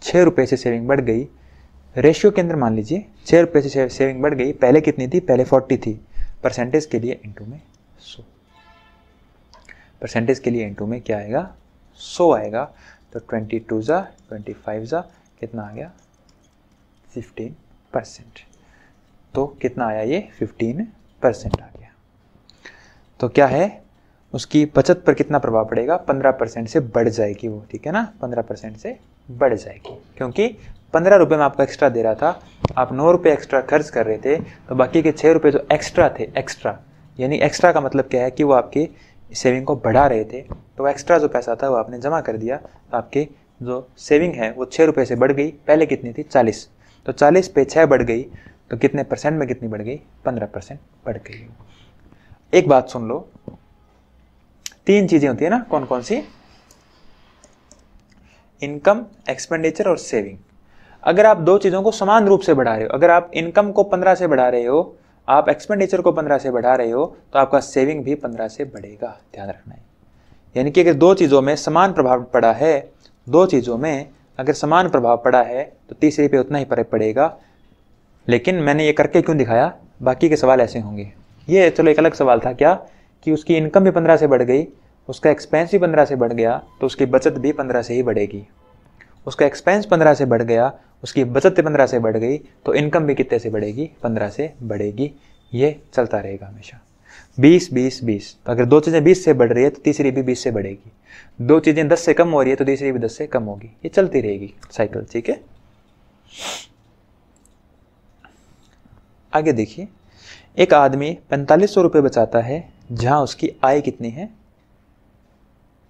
6 रुपये से सेविंग बढ़ गई, रेशियो के अंदर मान लीजिए 6 रुपये से सेविंग बढ़ गई, पहले कितनी थी पहले 40 थी, परसेंटेज के लिए इंटू में 100, परसेंटेज के लिए इंटू में क्या आएगा 100 आएगा। तो 22 जा 25 जा कितना आ गया 15%, तो कितना आया ये 15% आ गया। तो क्या है उसकी बचत पर कितना प्रभाव पड़ेगा 15% से बढ़ जाएगी वो, ठीक है ना, 15% से बढ़ जाएगी, क्योंकि 15 रुपये में आपको एक्स्ट्रा दे रहा था, आप 9 रुपये एक्स्ट्रा खर्च कर रहे थे, तो बाकी के 6 रुपये जो एक्स्ट्रा थे, एक्स्ट्रा यानी एक्स्ट्रा का मतलब क्या है कि वो आपकी सेविंग को बढ़ा रहे थे, तो एक्स्ट्रा जो पैसा था वो आपने जमा कर दिया, तो आपकी जो सेविंग है वो 6 रुपये से बढ़ गई, पहले कितनी थी 40, तो 40 पे 6 बढ़ गई, तो कितने परसेंट में कितनी बढ़ गई 15% बढ़ गई। एक बात सुन लो, 3 चीजें होती है ना, कौन कौन सी, इनकम, एक्सपेंडिचर और सेविंग। अगर आप 2 चीजों को समान रूप से बढ़ा रहे हो, अगर आप इनकम को 15 से बढ़ा रहे हो, आप एक्सपेंडिचर को 15 से बढ़ा रहे हो, तो आपका सेविंग भी 15 से बढ़ेगा, ध्यान रखना है। यानी कि अगर 2 चीजों में समान प्रभाव पड़ा है, 2 चीजों में अगर समान प्रभाव पड़ा है तो तीसरी पे उतना ही फर्क पड़ेगा। लेकिन मैंने ये करके क्यों दिखाया, बाकी के सवाल ऐसे होंगे। ये चलो एक अलग सवाल था क्या कि उसकी इनकम भी 15 से बढ़ गई, उसका एक्सपेंस भी 15 से बढ़ गया, तो उसकी बचत भी 15 से ही बढ़ेगी। उसका एक्सपेंस 15 से बढ़ गया, उसकी बचत 15 से बढ़ गई, तो इनकम भी कितने से बढ़ेगी 15 से बढ़ेगी। ये चलता रहेगा हमेशा 20 20 20। तो अगर 2 चीज़ें 20 से बढ़ रही है तो तीसरी भी 20 से बढ़ेगी, 2 चीज़ें 10 से कम हो रही है तो तीसरी भी 10 से कम होगी, ये चलती रहेगी साइकिल। ठीक है, आगे देखिए, एक आदमी 4500 रुपये बचाता है जहां उसकी आय कितनी है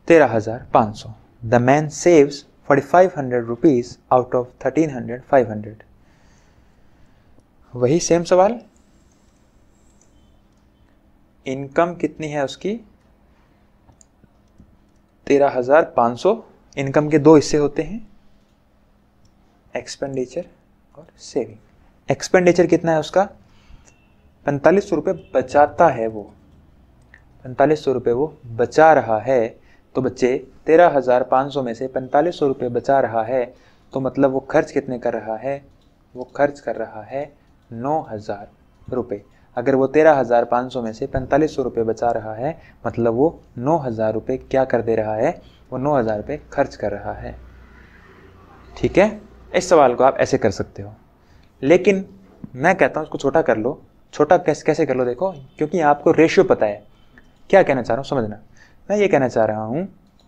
13,500। The man saves 4,500 rupees out of 1300 500। वही सेम सवाल, इनकम कितनी है उसकी 13,500। इनकम के 2 हिस्से होते हैं, एक्सपेंडिचर और सेविंग। एक्सपेंडिचर कितना है उसका 4500 रुपये बचाता है, वो 4500 रुपये वो बचा रहा है। तो बच्चे 13,500 में से 4500 रुपये बचा रहा है, तो मतलब वो खर्च कितने कर रहा है, वो खर्च कर रहा है 9,000 रुपये। अगर वो 13,500 में से 4500 रुपये बचा रहा है, मतलब वो 9,000 रुपये क्या कर दे रहा है, वो 9,000 रुपये खर्च कर रहा है। ठीक है, इस सवाल को आप ऐसे कर सकते हो, लेकिन मैं कहता हूँ इसको छोटा कर लो। छोटा कैसे कर लो, देखो, क्योंकि आपको रेशियो पता है। क्या कहना चाह रहा हूँ समझना, मैं ये कहना चाह रहा हूँ,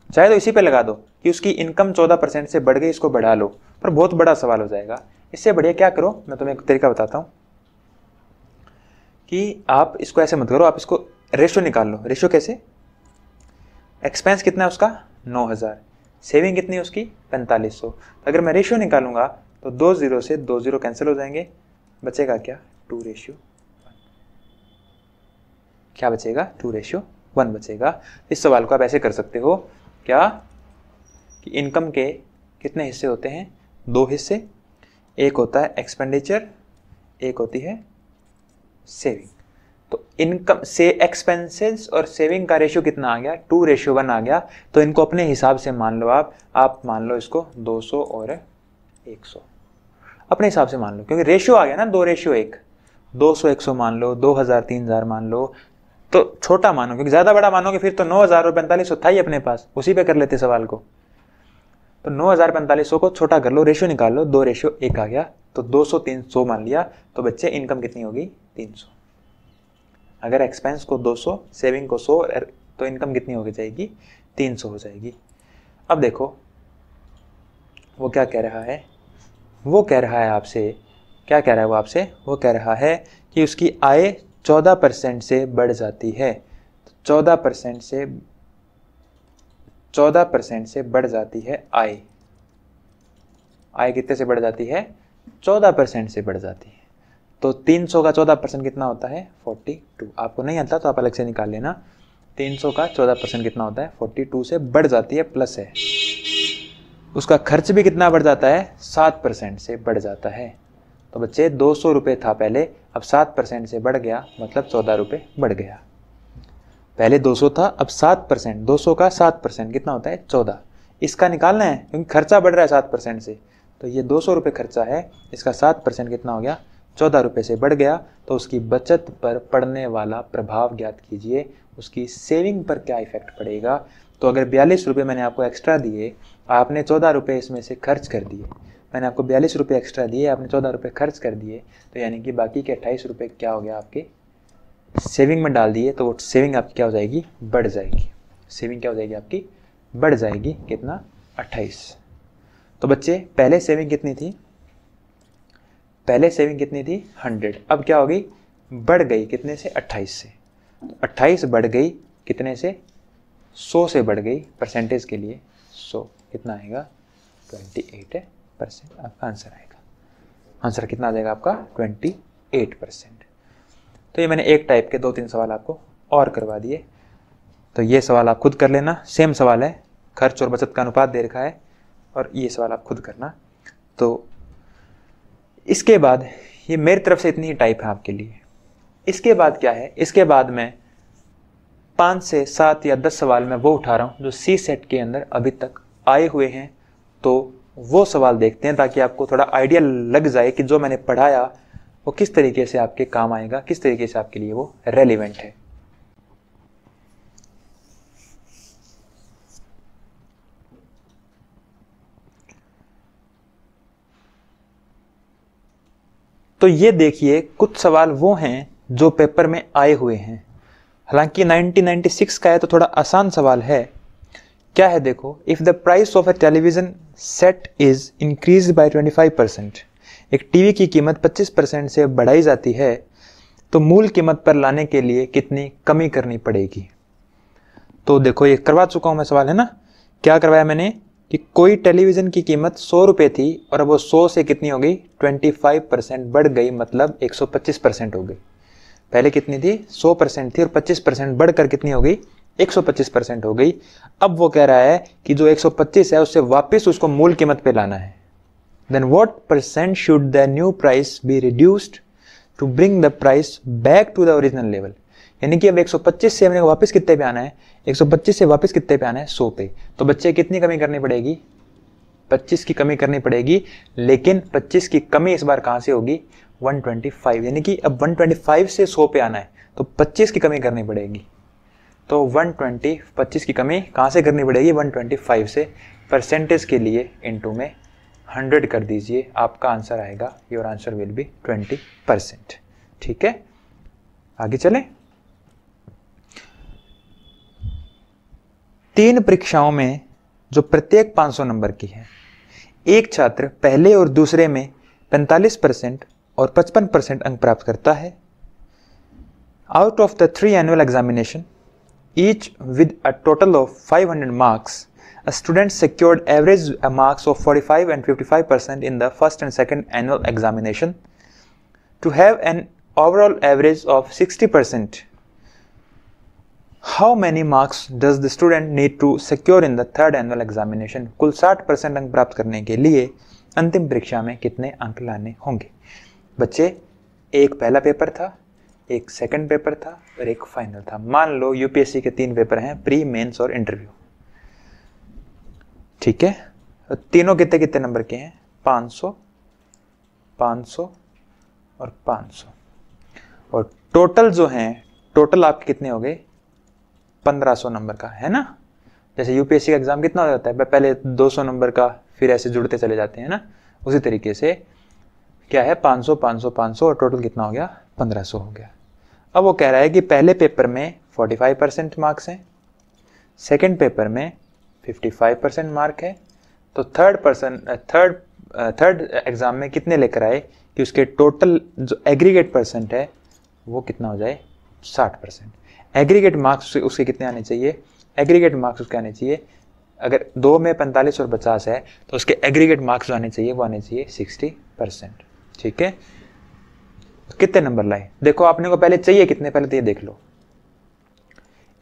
चाहे तो इसी पे लगा दो कि उसकी इनकम 14% से बढ़ गई, इसको बढ़ा लो, पर बहुत बड़ा सवाल हो जाएगा। इससे बढ़िया क्या करो, मैं तुम्हें एक तरीका बताता हूँ कि आप इसको ऐसे मत करो, आप इसको रेशियो निकाल लो। रेशियो कैसे, एक्सपेंस कितना है उसका 9,000, सेविंग कितनी है उसकी 4500। तो अगर मैं रेशियो निकालूंगा तो 2 0 से 2 0 कैंसिल हो जाएंगे, बचेगा क्या 2:1। क्या बचेगा 2:1 बचेगा। इस सवाल को आप ऐसे कर सकते हो क्या कि इनकम के कितने हिस्से होते हैं, 2 हिस्से, एक होता है एक्सपेंडिचर, एक होती है सेविंग। तो इनकम से एक्सपेंसेस और सेविंग का रेशियो कितना आ गया, 2:1 आ गया। तो इनको अपने हिसाब से मान लो, आप मान लो इसको 200 और 100 अपने हिसाब से मान लो, क्योंकि रेशियो आ गया ना 2:1। 200 100 मान लो, 2000 3000 मान लो, तो छोटा मानो, क्योंकि ज्यादा बड़ा मानोगे फिर तो 9,000 और 4500 था ही अपने पास, उसी पे कर लेते सवाल को। तो 9,000 4500 को छोटा कर लो, रेशियो निकाल लो, 2:1 आ गया। तो 200 300 मान लिया, तो बच्चे इनकम कितनी होगी 300। अगर एक्सपेंस को 200, सेविंग को 100, तो इनकम कितनी हो जाएगी 300 हो जाएगी। अब देखो वो क्या कह रहा है, वो कह रहा है आपसे, क्या कह रहा है वो आपसे, वो कह रहा है कि उसकी आय 14% से बढ़ जाती है। 14% से बढ़ जाती है आय। आय कितने से बढ़ जाती है, 14% से बढ़ जाती है। तो 300 का 14% कितना होता है 42। आपको नहीं आता तो आप अलग से निकाल लेना। 300 का 14% कितना होता है 42 से बढ़ जाती है, प्लस है। उसका खर्च भी कितना बढ़ जाता है 7% से बढ़ जाता है। तो बच्चे 200 रुपये था पहले, अब 7% से बढ़ गया, मतलब 14 रुपये बढ़ गया। पहले 200 था, अब 7%, 200 का 7% कितना होता है 14। इसका निकालना है क्योंकि खर्चा बढ़ रहा है 7% से। तो ये 200 रुपये खर्चा है, इसका 7% कितना हो गया 14 रुपये से बढ़ गया। तो उसकी बचत पर पड़ने वाला प्रभाव ज्ञात कीजिए, उसकी सेविंग पर क्या इफेक्ट पड़ेगा। तो अगर 42 रुपये मैंने आपको एक्स्ट्रा दिए, आपने 14 रुपये इसमें से खर्च कर दिए, मैंने आपको 42 रुपये एक्स्ट्रा दिए, आपने 14 रुपये खर्च कर दिए, तो यानी कि बाकी के 28 रुपये क्या हो गया आपके सेविंग में डाल दिए। तो वो सेविंग आपकी क्या हो जाएगी, बढ़ जाएगी। सेविंग क्या हो जाएगी आपकी, बढ़ जाएगी। कितना 28। तो बच्चे पहले सेविंग कितनी थी, पहले सेविंग कितनी थी 100, अब क्या हो गई, बढ़ गई कितने से 28 से। तो 28 बढ़ गई कितने से 100 से बढ़ गई, परसेंटेज के लिए 100 कितना आएगा 28% आपका आंसर आएगा। आंसर कितना आ जाएगा आपका 28%। तो ये मैंने एक टाइप के 2-3 सवाल आपको और करवा दिए। तो ये सवाल आप खुद कर लेना, सेम सवाल है, खर्च और बचत का अनुपात दे रखा है, और ये सवाल आप खुद करना। तो इसके बाद ये मेरी तरफ से इतनी ही टाइप है आपके लिए। इसके बाद क्या है, इसके बाद मैं 5 से 7 या 10 सवाल मैं वो उठा रहा हूँ जो सी सेट के अंदर अभी तक आए हुए हैं। तो वो सवाल देखते हैं ताकि आपको थोड़ा आइडिया लग जाए कि जो मैंने पढ़ाया वो किस तरीके से आपके काम आएगा, किस तरीके से आपके लिए वो रेलिवेंट है। तो ये देखिए कुछ सवाल वो हैं जो पेपर में आए हुए हैं। हालांकि 1996 का है तो थोड़ा आसान सवाल है। क्या है देखो, if the price of a television set is increase by 25%, एक टीवी की कीमत 25% से बढ़ाई जाती है तो मूल कीमत पर लाने के लिए कितनी कमी करनी पड़ेगी। तो देखो ये करवा चुका हूं मैं सवाल, है ना। क्या करवाया मैंने कि कोई टेलीविजन की कीमत 100 रुपये थी और अब वो 100 से कितनी हो गई 25% बढ़ गई, मतलब 125% हो गई। पहले कितनी थी 100% थी और 25% बढ़कर कितनी हो गई 125% हो गई। अब वो कह रहा है कि जो 125 है उससे वापस उसको मूल कीमत पे लाना है। Then what percent should the new price be reduced to bring the price back to the original level. यानी कि अब 125 से हमने वापस कितने पे आना है, 125 से वापस कितने पे आना है 100 पे। तो बच्चे कितनी कमी करनी पड़ेगी 25 की कमी करनी पड़ेगी, लेकिन 25 की कमी इस बार कहाँ से होगी, 125, यानी कि अब 125 से 100 पे आना है तो 25 की कमी करनी पड़ेगी। तो 25 की कमी कहाँ से करनी पड़ेगी, 125 से। परसेंटेज के लिए इनटू में 100 कर दीजिए, आपका आंसर आएगा, योर आंसर विल बी 20%। ठीक है, आगे चलें। 3 परीक्षाओं में जो प्रत्येक 500 नंबर की है, एक छात्र पहले और दूसरे में 45% और 55% अंक प्राप्त करता है। Out of the 3 annual examination each with a total of 500 marks, a student secured average marks of 45 and 55% in the first and second annual examination. To have an overall average of 60%, how many marks does the student need to secure in the third annual examination? कुल 60% अंक प्राप्त करने के लिए अंतिम परीक्षा में कितने अंक लाने होंगे? बच्चे, एक पहला पेपर था, एक सेकंड पेपर था और एक फाइनल था। मान लो यूपीएससी के 3 पेपर हैं, प्री, मेंस और इंटरव्यू। ठीक है, तीनों कितने कितने नंबर के हैं, 500, 500 और 500, और टोटल जो हैं, टोटल आपके कितने हो गए, 1500 नंबर का, है ना। जैसे यूपीएससी का एग्जाम कितना हो जाता है, पहले 200 नंबर का, फिर ऐसे जुड़ते चले जाते हैं ना, उसी तरीके से क्या है, 500, 500, 500 और टोटल कितना हो गया, 1500 हो गया। अब वो कह रहा है कि पहले पेपर में 45% मार्क्स हैं, सेकंड पेपर में 55% मार्क है, तो थर्ड एग्जाम में कितने लेकर आए कि उसके टोटल जो एग्रीगेट परसेंट है वो कितना हो जाए, 60%। एग्रीगेट मार्क्स उसके कितने आने चाहिए, एग्रीगेट मार्क्स उसके आने चाहिए, अगर 2 में 45 और 50 है तो उसके एग्रीगेट मार्क्स आने चाहिए, वो आने चाहिए 60%। ठीक है, कितने नंबर लाए, देखो आपने को पहले चाहिए कितने, पहले तो ये देख लो।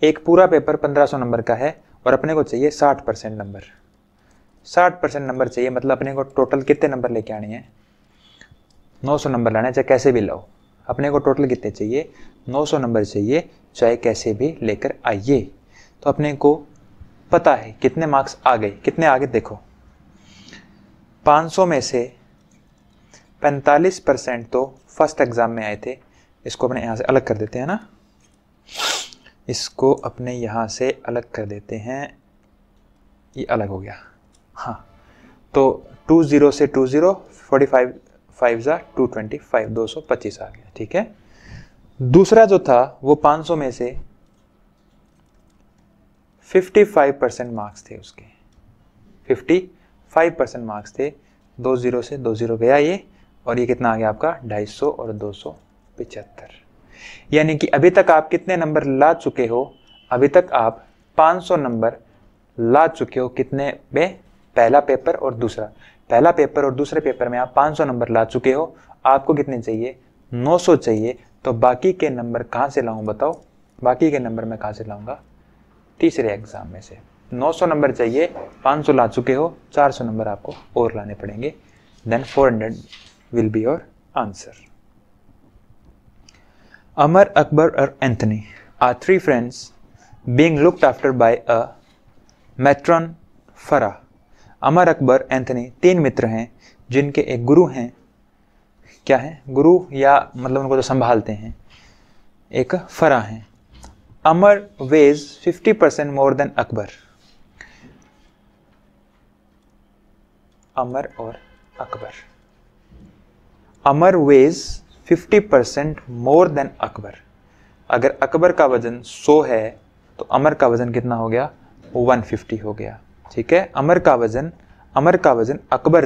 एक पूरा पेपर 1500 नंबर का है और अपने को चाहिए 60% नंबर, 60% नंबर चाहिए, मतलब अपने को टोटल कितने नंबर लेके आने हैं, 900 नंबर लाना है, चाहे कैसे भी लाओ। अपने को टोटल कितने चाहिए, 900 नंबर चाहिए, चाहे कैसे भी लेकर आइए। तो अपने को पता है कितने मार्क्स आ गए, कितने आ गए देखो, 500 में से 45% तो फर्स्ट एग्जाम में आए थे, इसको अपने यहाँ से अलग कर देते हैं ना, इसको अपने यहाँ से अलग कर देते हैं, ये अलग हो गया। हाँ, तो 20 से 20, 45 5 जा 225, 225 आ गया। ठीक है, दूसरा जो था वो 500 में से 55% मार्क्स थे उसके, 55% मार्क्स थे, 20 से 20 गया ये, और ये कितना आ गया आपका 250 और 275। यानी कि अभी तक आप कितने नंबर ला चुके हो, अभी तक आप 500 नंबर ला चुके हो, कितने में, पहला पेपर और दूसरा, पहला पेपर और दूसरे पेपर में आप 500 नंबर ला चुके हो। आपको कितने चाहिए, 900 चाहिए, तो बाकी के नंबर कहाँ से लाऊं बताओ, बाकी के नंबर मैं कहाँ से लाऊंगा, तीसरे एग्जाम में से। 900 नंबर चाहिए, 500 ला चुके हो, 400 नंबर आपको और लाने पड़ेंगे, then 400 will be your answer. Amar, Akbar or Anthony are 3 friends being looked after by a matron Farah. Amar, Akbar, Anthony 3 मित्र हैं जिनके एक गुरु हैं, क्या है, गुरु या मतलब उनको जो संभालते हैं, एक फरा हैं। अमर वेज 50% मोर देन अकबर। अमर और अकबर, अमर वेज 50% मोर देन अकबर। अगर अकबर का वजन 100 है तो अमर का वजन कितना हो गया, 150 हो गया। ठीक है, अमर का वजन अकबर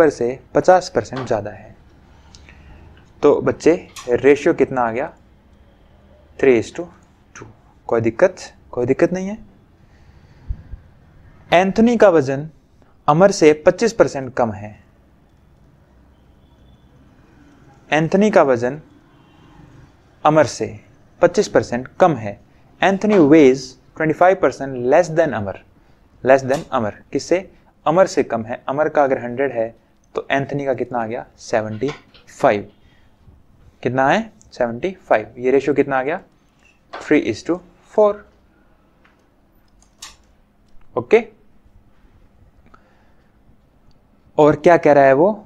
से 50% ज़्यादा है। तो बच्चे रेशियो कितना आ गया, 3:2। कोई दिक्कत नहीं है। एंथनी का वजन अमर से 25% कम है। एंथनी का वजन अमर से 25% कम है। एंथनी वेज 25% लेस देन अमर। किससे, अमर से कम है। अमर का अगर 100 है तो एंथनी का कितना आ गया, 75। कितना है, 75। ये रेशियो कितना आ गया, 3:4। ओके, और क्या कह रहा है वो,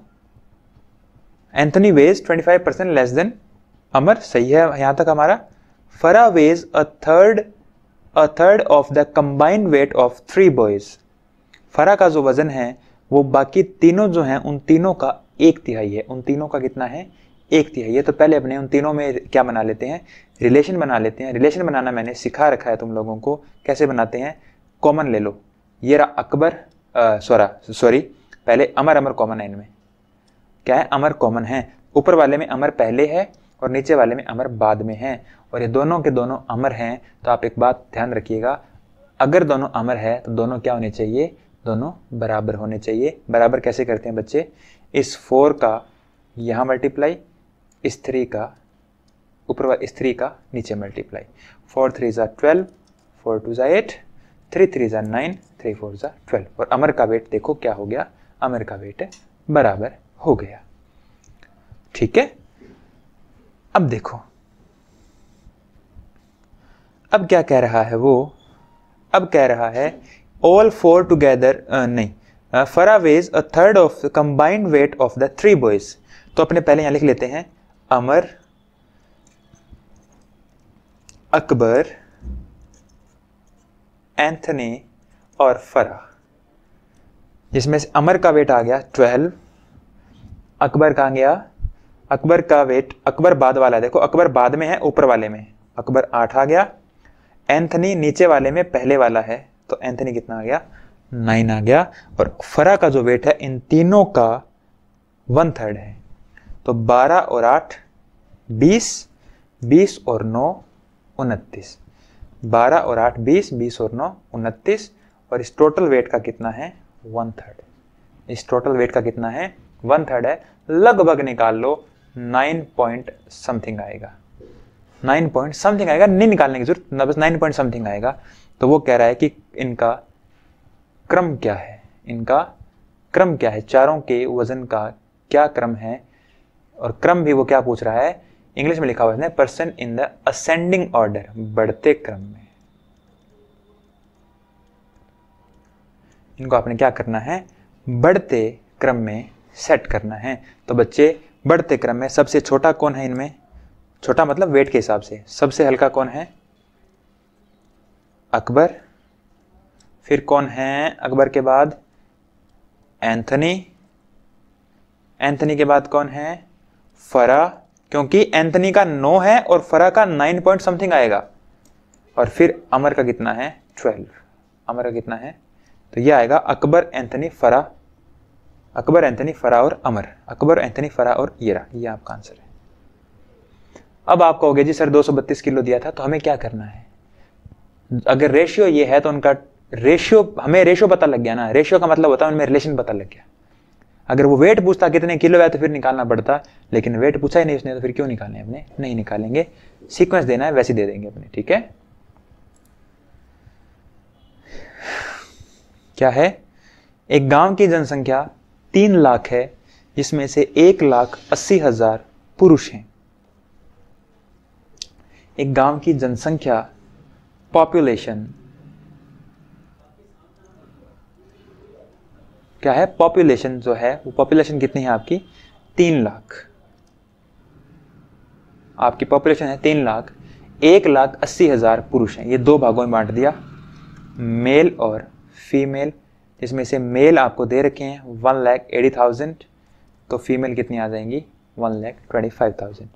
Anthony weighs 25% less than Amar, सही है यहां तक हमारा। Farah weighs a third of the combined weight of 3 boys. Farah का जो वजन है वो बाकी तीनों जो हैं उन तीनों का 1/3 है। उन तीनों का कितना है, 1/3 है। तो पहले अपने उन तीनों में क्या बना लेते हैं, रिलेशन बना लेते हैं। रिलेशन बनाना मैंने सिखा रखा है तुम लोगों को, कैसे बनाते हैं, कॉमन ले लो। ये रहा अकबर, सॉरी पहले अमर, अमर कॉमन है इनमें, क्या है, अमर कॉमन है। ऊपर वाले में अमर पहले है और नीचे वाले में अमर बाद में है, और ये दोनों के दोनों अमर हैं। तो आप एक बात ध्यान रखिएगा, अगर दोनों अमर है तो दोनों क्या होने चाहिए, दोनों बराबर होने चाहिए। बराबर कैसे करते हैं बच्चे, इस 4 का यहाँ मल्टीप्लाई, इस 3 का ऊपर, इस 3 का नीचे मल्टीप्लाई। 4 3 ज़ा 12, 4 2 ज़ा 8, 3 3 ज़ा 9, 3 4 ज़ा 12। और अमर का वेट देखो क्या हो गया, अमर का वेट बराबर हो गया। ठीक है, अब देखो अब क्या कह रहा है वो, अब कह रहा है ऑल 4 टुगेदर, नहीं, Farah weighs a third of combined weight of the 3 boys. तो अपने पहले यहां लिख लेते हैं अमर, अकबर, एंथनी और फरा, जिसमें से अमर का वेट आ गया 12, अकबर का गया, अकबर का वेट, अकबर बाद वाला है, देखो अकबर बाद में है ऊपर वाले में, अकबर 8 आ गया। एंथनी नीचे वाले में पहले वाला है, तो एंथनी कितना आ गया, 9 आ गया। और फरा का जो वेट है इन तीनों का 1/3 है, तो 12 और 8 20, 20 और 9 29, 12 और 8 20, 20 और 9 29, और इस टोटल वेट का कितना है 1/3। इस टोटल वेट का कितना है 1/3 है, लगभग निकाल लो 9 पॉइंट समथिंग आएगा, 9 पॉइंट समथिंग आएगा, नहीं निकालने की जरूरत ना, बस 9 पॉइंट समथिंग आएगा। तो वो कह रहा है कि इनका क्रम क्या है, इनका क्रम क्या है, चारों के वजन का क्या क्रम है। और क्रम भी वो क्या पूछ रहा है, इंग्लिश में लिखा हुआ है person in the ascending order, बढ़ते क्रम में। इनको आपने क्या करना है, बढ़ते क्रम में सेट करना है। तो बच्चे बढ़ते क्रम में सबसे छोटा कौन है इनमें, छोटा मतलब वेट के हिसाब से, सबसे हल्का कौन है, अकबर। फिर कौन है अकबर के बाद, एंथनी। एंथनी के बाद कौन है, फरा, क्योंकि एंथनी का 9 है और फरा का 9 पॉइंट समथिंग आएगा। और फिर अमर का कितना है 12, अमर का कितना है, तो यह आएगा अकबर, एंथनी, फरा, अकबर, एंथनी, फरा और अमर, अकबर, एंथनी, फरा और येरा, ये आपका आंसर है। अब आप कहोगे जी सर 232 किलो दिया था, तो हमें क्या करना है। अगर रेशियो ये है तो उनका रेशियो, हमें रेशियो पता लग गया ना, रेशियो का मतलब होता है उनमें रिलेशन पता लग गया। अगर वो वेट पूछता कितने किलो है तो फिर निकालना पड़ता, लेकिन वेट पूछा ही नहीं उसने, तो फिर क्यों निकालने अपने, नहीं निकालेंगे, सीक्वेंस देना है वैसे दे देंगे अपने। ठीक है, क्या है, एक गांव की जनसंख्या 3 लाख है, जिसमें से 1,80,000 पुरुष हैं। एक गांव की जनसंख्या, पॉपुलेशन क्या है, पॉपुलेशन जो है वो पॉपुलेशन कितनी है आपकी 3 लाख, आपकी पॉपुलेशन है 3 लाख, 1,80,000 पुरुष हैं। ये 2 भागों में बांट दिया, मेल और फीमेल, जिसमें से मेल आपको दे रखे हैं 1,80,000, तो फीमेल कितनी आ जाएंगी 1,25,000।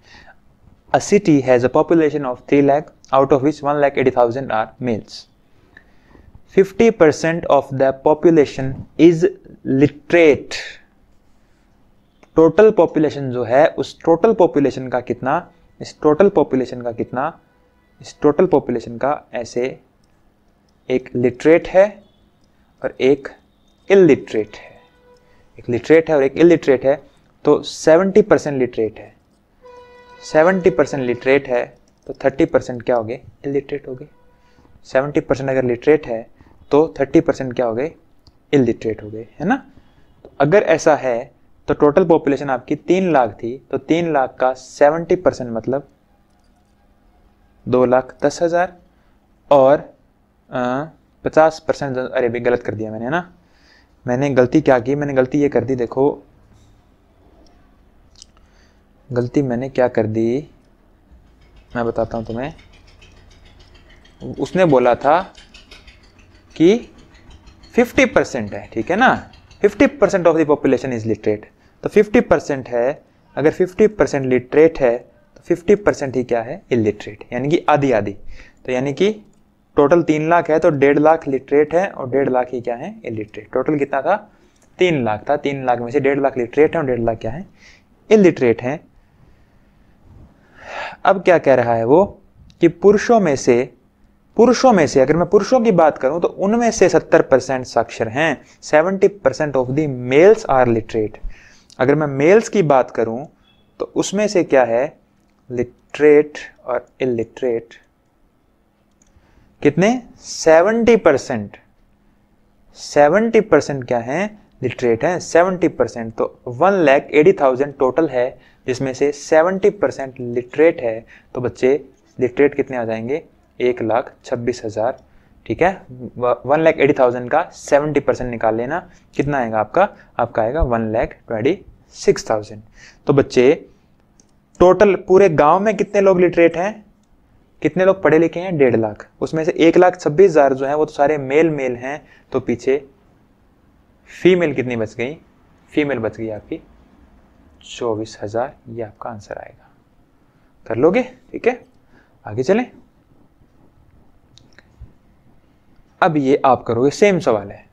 A city has a population of 3 lakh, out of which 1,80,000 are males. 50% of the population is literate. Total population जो है उस टोटल पॉपुलेशन का कितना, इस टोटल पॉपुलेशन का कितना, इस टोटल पॉपुलेशन का ऐसे एक लिटरेट है और एक इलिटरेट है, एक लिटरेट है और एक इलिटरेट है, तो 70% लिटरेट है, 70% लिटरेट है, तो 30% क्या हो गए, इलिटरेट हो गए। 70% अगर लिटरेट है तो 30% क्या हो गए, इलिटरेट हो गए, है ना। तो अगर ऐसा है तो टोटल पॉपुलेशन आपकी 3 लाख थी, तो 3 लाख का 70% मतलब 2,10,000 और 50%, अरे भी गलत कर दिया मैंने, है ना, मैंने गलती क्या की, मैंने गलती ये कर दी, देखो गलती मैंने क्या कर दी, मैं बताता हूँ तुम्हें। उसने बोला था कि 50% है, ठीक है ना, 50% of the population is literate, तो 50% है, अगर 50% लिटरेट है तो 50% ही क्या है, इलिटरेट, यानी कि आधी आधी। तो यानी कि टोटल 3 लाख है तो 1.5 लाख लिटरेट है और 1.5 लाख ही क्या है, इलिटरेट। टोटल कितना था, 3 लाख था, 3 लाख में से 1.5 लाख लिटरेट है और 1.5 लाख क्या है, इलिटरेट है। अब क्या कह रहा है वो कि पुरुषों में से अगर मैं पुरुषों की बात करूं तो उनमें से 70% साक्षर हैं, 70% of the males are literate. अगर मैं मेल्स की बात करूं तो उसमें से क्या है, लिटरेट और इलिटरेट कितने, 70%। 70% क्या है, लिटरेट है 70%। तो 1,80,000 टोटल है जिसमें से 70% लिटरेट है। तो बच्चे लिटरेट कितने आ जाएंगे, 1,26,000, ठीक है। 1,80,000 का 70% निकाल लेना, कितना आएगा आपका आएगा 1,26,000। तो बच्चे टोटल पूरे गांव में कितने लोग लिटरेट हैं, कितने लोग पढ़े लिखे हैं, 1.5 लाख। उसमें से 1,26,000 जो है वो तो सारे मेल हैं, तो पीछे फीमेल कितनी बच गई, फीमेल बच गई आपकी 24,000। ये आपका आंसर आएगा, कर लोगे, ठीक है। आगे चलें, अब ये आप करोगे, सेम सवाल है,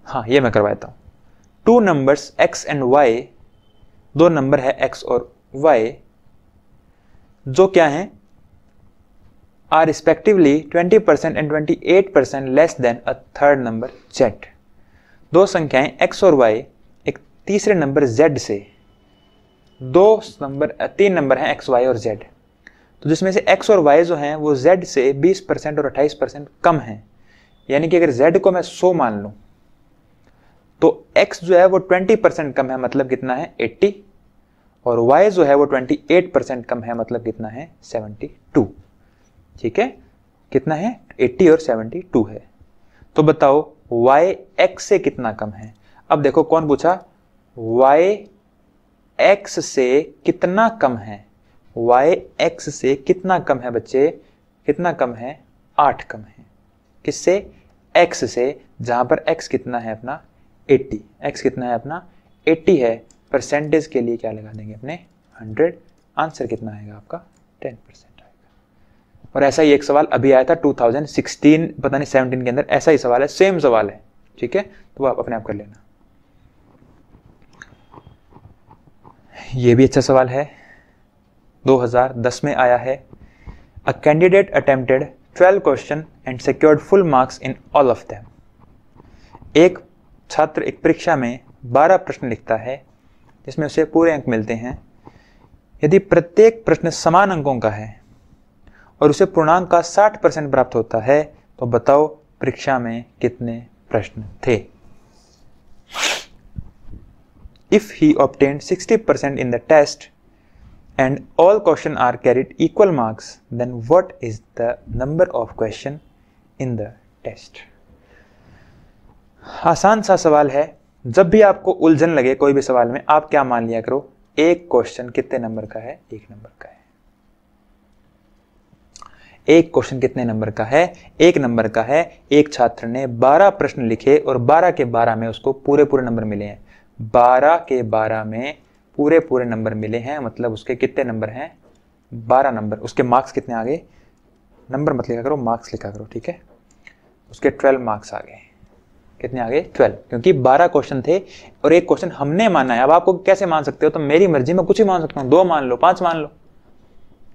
हाँ ये मैं करवाता हूं। 2 numbers x and y, 2 number है x और y, जो क्या हैं, are respectively 20% and 28% less than a third number z। 2 संख्याएं x और y एक तीसरे नंबर z से, 3 नंबर हैं x, y और z, तो जिसमें से x और y जो हैं वो z से 20% और 28% कम हैं। यानी कि अगर z को मैं 100 मान लूं तो x जो है वो 20% कम है, मतलब कितना है 80, और y जो है वो 28% कम है, मतलब कितना है 72, ठीक है। कितना है, 80 और 72 है। तो बताओ y x से कितना कम है। अब देखो कौन पूछा, y x से कितना कम है, y x से कितना कम है बच्चे, कितना कम है, 8 कम है। किससे, x से, जहां पर x कितना है अपना 80, x कितना है अपना 80 है। परसेंटेज के लिए क्या लगा देंगे अपने 100, आंसर कितना आएगा आपका 10% आएगा। और ऐसा ही एक सवाल अभी आया था 2016 पता नहीं 17 के अंदर, ऐसा ही सवाल है, सेम सवाल है, ठीक है, तो आप अपने आप कर लेना। ये भी अच्छा सवाल है, 2010 में आया है। A candidate attempted 12 question and secured full marks in all of them. एक छात्र एक परीक्षा में 12 प्रश्न लिखता है जिसमें उसे पूरे अंक मिलते हैं। यदि प्रत्येक प्रश्न समान अंकों का है और उसे पूर्णांक का 60% प्राप्त होता है तो बताओ परीक्षा में कितने प्रश्न थे। If he obtained 60% in the test and all questions are carried equal marks, then what is the number of question in the test? आसान सा सवाल है। जब भी आपको उलझन लगे कोई भी सवाल में, आप क्या मान लिया करो, एक क्वेश्चन कितने नंबर का है, 1 नंबर का है। एक क्वेश्चन कितने नंबर का है, 1 नंबर का है। एक छात्र ने 12 प्रश्न लिखे और 12 के 12 में उसको पूरे नंबर मिले हैं। 12 के 12 में पूरे नंबर मिले हैं, मतलब उसके कितने नंबर हैं, 12 नंबर। उसके मार्क्स कितने आ गए, नंबर मत लिखा करो, मार्क्स लिखा करो, ठीक है। उसके 12 मार्क्स आ गए। कितने आ गए, 12, क्योंकि 12 क्वेश्चन थे और एक क्वेश्चन हमने माना है। अब आपको कैसे मान सकते हो, तो मेरी मर्जी में कुछ ही मान सकता हूं, 2 मान लो, 5 मान लो,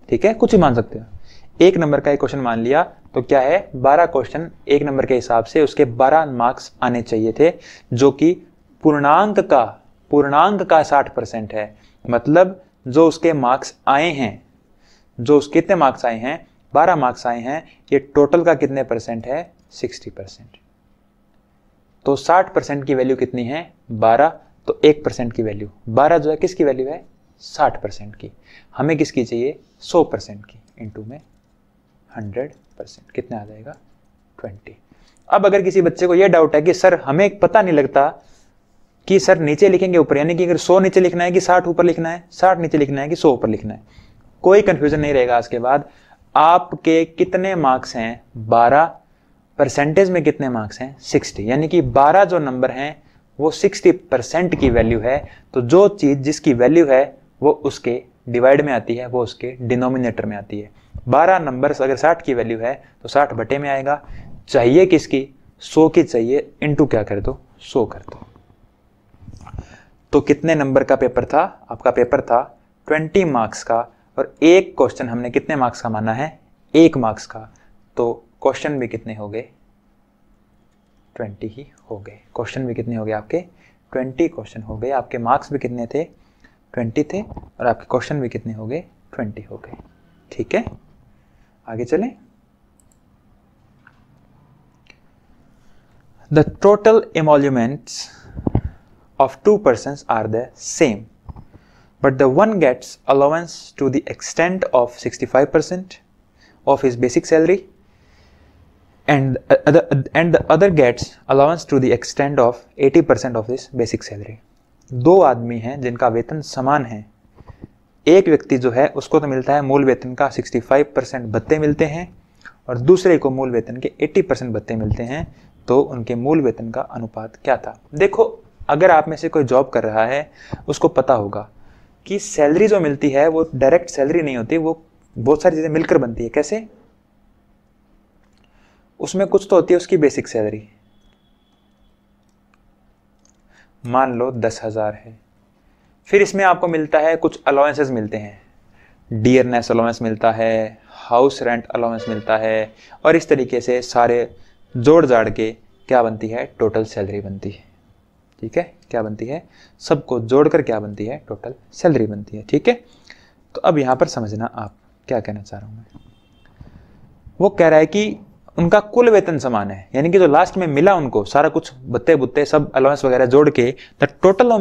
ठीक है, कुछ ही मान सकते हो। 1 नंबर का एक क्वेश्चन मान लिया तो क्या है, 12 क्वेश्चन 1 नंबर के हिसाब से उसके 12 मार्क्स आने चाहिए थे, जो कि पूर्णांक का 60% है। मतलब जो उसके मार्क्स आए हैं, जो उसके कितने मार्क्स आए हैं, 12 मार्क्स आए हैं, ये टोटल का कितने परसेंट है, 60%। तो 60% की वैल्यू कितनी है, 12, तो 1% की वैल्यू 12 जो है किसकी वैल्यू है, 60% की। हमें किसकी चाहिए, 100% की, इंटू में 100%, कितना आ जाएगा 20। अब अगर किसी बच्चे को यह डाउट है कि सर हमें पता नहीं लगता कि सर नीचे लिखेंगे ऊपर, यानी कि अगर 100 नीचे लिखना है कि 60 ऊपर लिखना है, 60 नीचे लिखना है कि 100 ऊपर लिखना है, कोई कंफ्यूजन नहीं रहेगा। इसके बाद आपके कितने मार्क्स हैं 12, परसेंटेज में कितने मार्क्स हैं 60, यानी कि 12 जो नंबर हैं वो 60% की वैल्यू है। तो जो चीज जिसकी वैल्यू है वो उसके डिवाइड में आती है, वो उसके डिनोमिनेटर में आती है। 12 नंबर अगर 60 की वैल्यू है तो 60 बटे में आएगा। चाहिए किसकी, 100 की चाहिए, इनटू क्या कर दो 100 कर दो। तो कितने नंबर का पेपर था आपका? पेपर था 20 मार्क्स का, और एक क्वेश्चन हमने कितने मार्क्स का माना है? 1 मार्क्स का। तो क्वेश्चन भी कितने हो गए? 20 ही हो गए। क्वेश्चन भी कितने हो गए आपके? 20 क्वेश्चन हो गए। आपके मार्क्स भी कितने थे? 20 थे, और आपके क्वेश्चन भी कितने हो गए? 20 हो गए। ठीक है, आगे चलें। The total emoluments of 2 persons are the same, but the one gets allowance to the extent of 65% of his basic salary, and the other gets allowance to the extent of 80% of his basic salary. दो आदमी हैं जिनका वेतन समान है। एक व्यक्ति जो है उसको तो मिलता है मूल वेतन का 65% भत्ते मिलते हैं, और दूसरे को मूल वेतन के 80% भत्ते मिलते हैं। तो उनके मूल वेतन का अनुपात क्या था? देखो, अगर आप में से कोई जॉब कर रहा है उसको पता होगा कि सैलरी जो मिलती है वो डायरेक्ट सैलरी नहीं होती, वो बहुत सारी चीजें मिलकर बनती है। कैसे? उसमें कुछ तो होती है उसकी बेसिक सैलरी, मान लो 10,000 है। फिर इसमें आपको मिलता है कुछ अलाउंसेस मिलते हैं, डियरनेस अलाउंस मिलता है, हाउस रेंट अलाउंस मिलता है, और इस तरीके से सारे जोड़ जाड़ के क्या बनती है? टोटल सैलरी बनती है। ठीक है, क्या बनती है? सबको जोड़कर क्या बनती है? टोटल सैलरी बनती है। ठीक है, तो अब यहां पर समझना आप क्या कहना चाह रहा हूं मैं। वो कह रहा है कि उनका कुल वेतन समान है, यानी कि जो लास्ट में मिला उनको सारा कुछ भत्ते बुत्ते सब अलाउंस वगैरह जोड़ के the total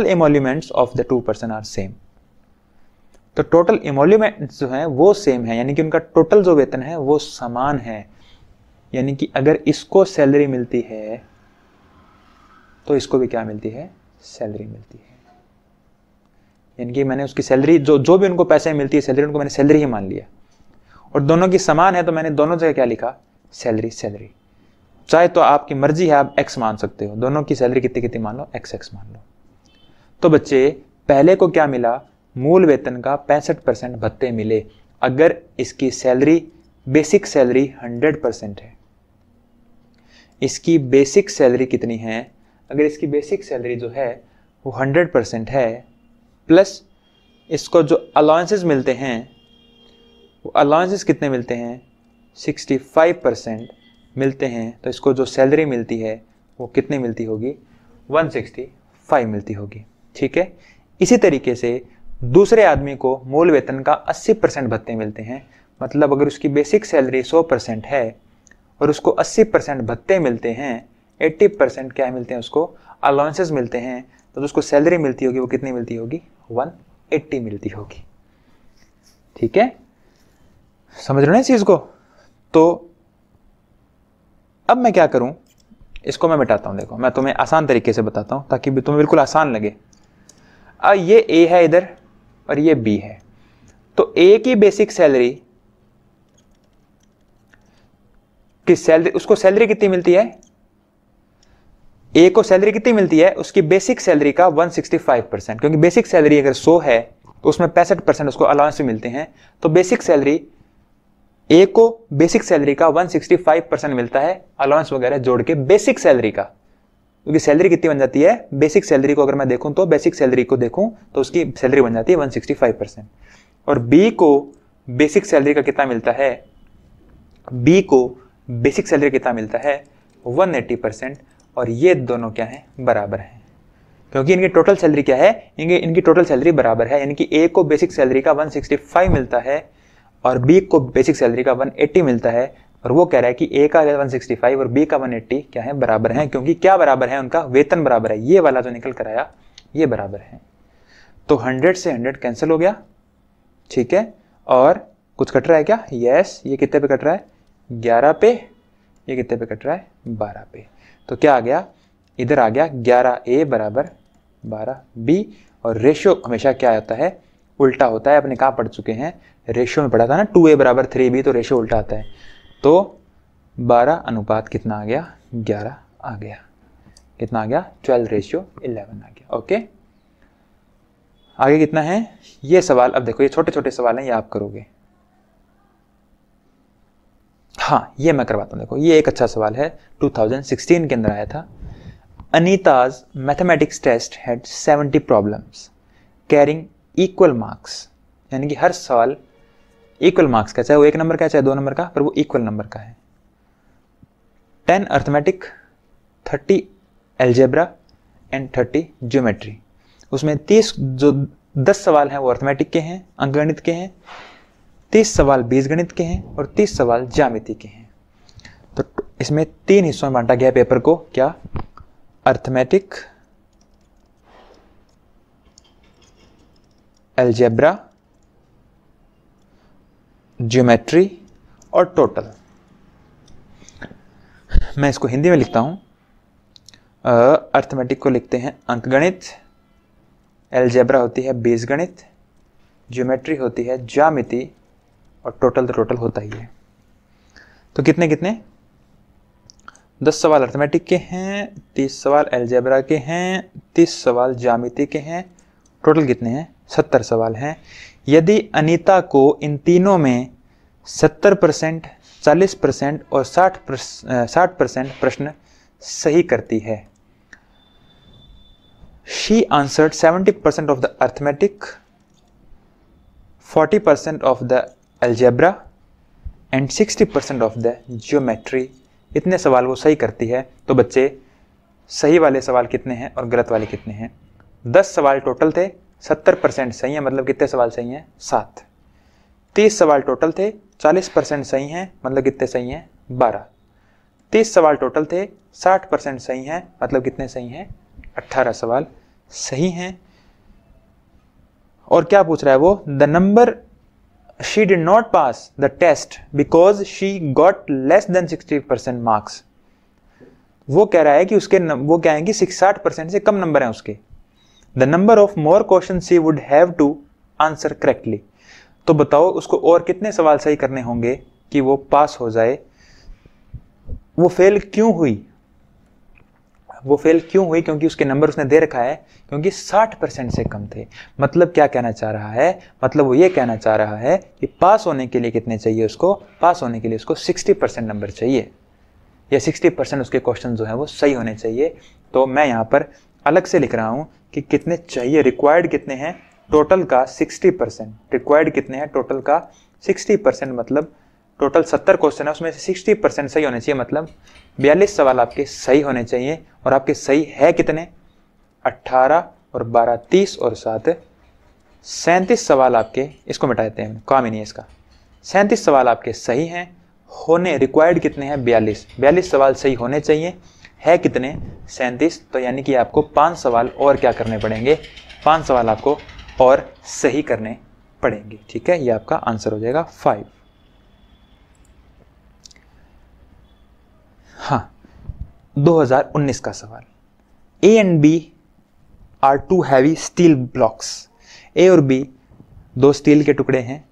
emoluments of the 2 person are same. तो टोटल एमोल्यूमेंट्स जो है वो सेम है, यानी कि उनका टोटल जो वेतन है वो समान है। यानी कि अगर इसको सैलरी मिलती है तो इसको भी क्या मिलती है? सैलरी मिलती है। यानी कि मैंने उसकी सैलरी जो भी उनको पैसे मिलती है सैलरी, उनको मैंने सैलरी ही मान लिया, और दोनों की समान है तो मैंने दोनों जगह क्या लिखा? सैलरी। चाहे तो आपकी मर्जी है, आप एक्स मान सकते हो, दोनों की सैलरी कितनी कितनी मान लो, एक्स मान लो। तो बच्चे पहले को क्या मिला? मूल वेतन का 65% भत्ते मिले। अगर इसकी सैलरी बेसिक सैलरी 100% है, इसकी बेसिक सैलरी कितनी है? अगर इसकी बेसिक सैलरी जो है वो 100% है, प्लस इसको जो अलाउंसेस मिलते हैं वो अलाउंसेस कितने मिलते हैं? 65% मिलते हैं। तो इसको जो सैलरी मिलती है वो कितनी मिलती होगी? 165 मिलती होगी। ठीक है, इसी तरीके से दूसरे आदमी को मूल वेतन का 80% भत्ते मिलते हैं। मतलब अगर उसकी बेसिक सैलरी 100% है और उसको 80% भत्ते मिलते हैं, 80% क्या मिलते हैं? उसको अलाउंसेस मिलते हैं। तो उसको सैलरी मिलती होगी वो कितनी मिलती होगी? 180 मिलती होगी। ठीक है, समझ रहे हो इस चीज को? तो अब मैं क्या करूं, इसको मैं मिटाता हूं। देखो, मैं तुम्हें आसान तरीके से बताता हूं ताकि तुम्हें बिल्कुल आसान लगे। अब ये A है इधर और ये B है, तो A की बेसिक सैलरी की सैलरी, उसको सैलरी कितनी मिलती है? A को सैलरी कितनी मिलती है? उसकी बेसिक सैलरी का 165%, क्योंकि बेसिक सैलरी अगर 100 है तो उसमें 65% उसको अलाउंस मिलते हैं। तो बेसिक सैलरी A को बेसिक सैलरी का 165% मिलता है, अलाउंस वगैरह जोड़ के बेसिक सैलरी का, क्योंकि सैलरी कितनी बन जाती है? बेसिक सैलरी को अगर मैं देखूं तो बेसिक सैलरी को देखूं तो उसकी सैलरी बन जाती है 165%। और B को बेसिक सैलरी का कितना मिलता है? B को बेसिक सैलरी कितना मिलता है? 180%। और ये दोनों क्या है? बराबर है, क्योंकि इनकी टोटल सैलरी क्या है? इनकी टोटल सैलरी बराबर है। यानी कि A को बेसिक सैलरी का 165 मिलता है और B को बेसिक सैलरी का 180 मिलता है। और वो कह रहा है कि A का 165 और B का 180 क्या है? बराबर है। क्योंकि क्या बराबर है? उनका वेतन बराबर है। ये वाला जो निकल कर आया ये बराबर है। तो 100 से 100 कैंसिल हो गया। ठीक है, और कुछ कट रहा है क्या? यस, ये कितने पे कट रहा है? 11 पे, ये कितने पे कट रहा है, 12 पे। तो क्या आ गया, इधर आ गया 11A बराबर 12B। और रेशियो हमेशा क्या होता है, उल्टा होता है। अपने कहाँ पढ़ चुके हैं, रेशियो में पढ़ा था ना, 2A बराबर 3B, तो रेशियो उल्टा आता है। तो 12 अनुपात कितना आ गया, 11 आ गया। कितना आ गया, 12:11 आ गया। ओके, आगे कितना है ये सवाल। अब देखो ये छोटे छोटे सवाल हैं, ये आप करोगे। हाँ, ये मैं करवाता हूँ। देखो ये एक अच्छा सवाल है, 2016 के अंदर आया था। Anita's mathematics test had 70 problems carrying equal marks, यानी कि हर सवाल इक्वल मार्क्स का, चाहे वो 1 नंबर का है चाहे 2 नंबर का, पर वो इक्वल नंबर का है। 10 अर्थमेटिक, 30 एल्जेब्रा एंड 30 ज्योमेट्री। उसमें 10 सवाल हैं वो अर्थमेटिक के हैं, अंकगणित के हैं, 30 सवाल बीजगणित के हैं और 30 सवाल ज्यामिति के हैं। तो इसमें 3 हिस्सों में बांटा गया पेपर को, क्या, अर्थमेटिक, एल्जेब्रा, ज्योमेट्री और टोटल। मैं इसको हिंदी में लिखता हूं। अर्थमेटिक को लिखते हैं अंकगणित, एल्जेब्रा होती है बीजगणित, ज्योमेट्री होती है ज्यामिति और टोटल तो टोटल होता ही है। तो कितने कितने 10 सवाल अर्थमेटिक के हैं, 30 सवाल एल्जेब्रा के हैं, 30 सवाल ज्यामिति के हैं, टोटल कितने हैं, 70 सवाल हैं। यदि अनीता को इन तीनों में 70%, 40% और 60% प्रश्न सही करती है, she answered 70% of the arithmetic, 40% of the algebra and 60% of the geometry। इतने सवाल वो सही करती है। तो बच्चे सही वाले सवाल कितने हैं और गलत वाले कितने हैं? 10 सवाल टोटल थे, 70% सही है, मतलब कितने सवाल सही हैं? 7। 30 सवाल टोटल थे, 40% सही हैं, मतलब कितने सही हैं? 12। 30 सवाल टोटल थे, 60% सही हैं, मतलब कितने सही हैं? 18 सवाल सही हैं। और क्या पूछ रहा है वो? The number she did not pass the test because she got less than 60% marks. वो कह रहा है कि उसके वो क्या है कि 60% से कम नंबर हैं उसके। The number of more question she would have to answer correctly. तो बताओ उसको और कितने सवाल सही करने होंगे कि वो पास हो जाए। वो फेल क्यों हुई? वो फेल क्यों हुई? क्योंकि उसके नंबर उसने दे रखा है क्योंकि 60% से कम थे। मतलब क्या कहना चाह रहा है? मतलब वो ये कहना चाह रहा है कि पास होने के लिए कितने चाहिए उसको? पास होने के लिए उसको 60% नंबर चाहिए, या 60% उसके क्वेश्चन जो है वो सही होने चाहिए। तो मैं यहाँ पर अलग से लिख रहा हूँ कि कितने चाहिए, रिक्वायर्ड कितने हैं टोटल का 60%। रिक्वायर्ड कितने हैं टोटल का 60%, मतलब टोटल 70 क्वेश्चन है उसमें से 60% सही होने चाहिए, मतलब 42 सवाल आपके सही होने चाहिए। और आपके सही है कितने? 18 और 12 30 और 7 37 सवाल आपके, इसको मिटा देते हैं, काम ही नहीं है इसका। 37 सवाल आपके सही हैं। होने रिक्वायर्ड कितने हैं? 42 सवाल सही होने चाहिए। है कितने? 37। तो यानी कि आपको 5 सवाल और क्या करने पड़ेंगे? 5 सवाल आपको और सही करने पड़ेंगे। ठीक है, ये आपका आंसर हो जाएगा 5। हाँ, 2019 का सवाल। A and B are 2 heavy steel blocks. A और बी 2 स्टील के टुकड़े हैं।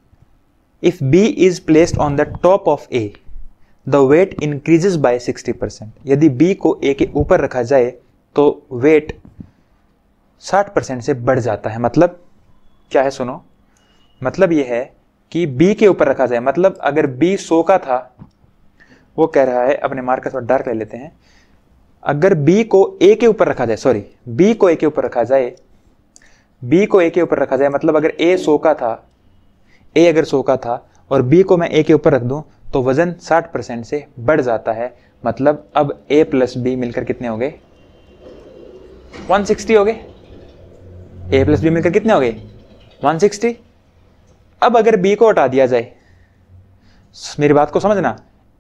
If B is placed on the top of A the weight increases by 60%। यदि बी को ए के ऊपर रखा जाए तो वेट 60% से बढ़ जाता है। मतलब क्या है सुनो, मतलब यह है कि बी के ऊपर रखा जाए, मतलब अगर बी 100 का था, वो कह रहा है, अपने मार्कर थोड़ा डार्क ले लेते हैं, अगर बी को ए के ऊपर रखा जाए, सॉरी बी को ए के ऊपर रखा जाए, बी को ए के ऊपर रखा जाए, मतलब अगर ए 100 का था, ए अगर 100 का था और बी को मैं ए के ऊपर रख दूं तो वजन 60% से बढ़ जाता है। मतलब अब ए प्लस बी मिलकर कितने हो गए? 160 हो गए। ए प्लस बी मिलकर कितने हो गए? 160। अब अगर बी को हटा दिया जाए, मेरी बात को समझना,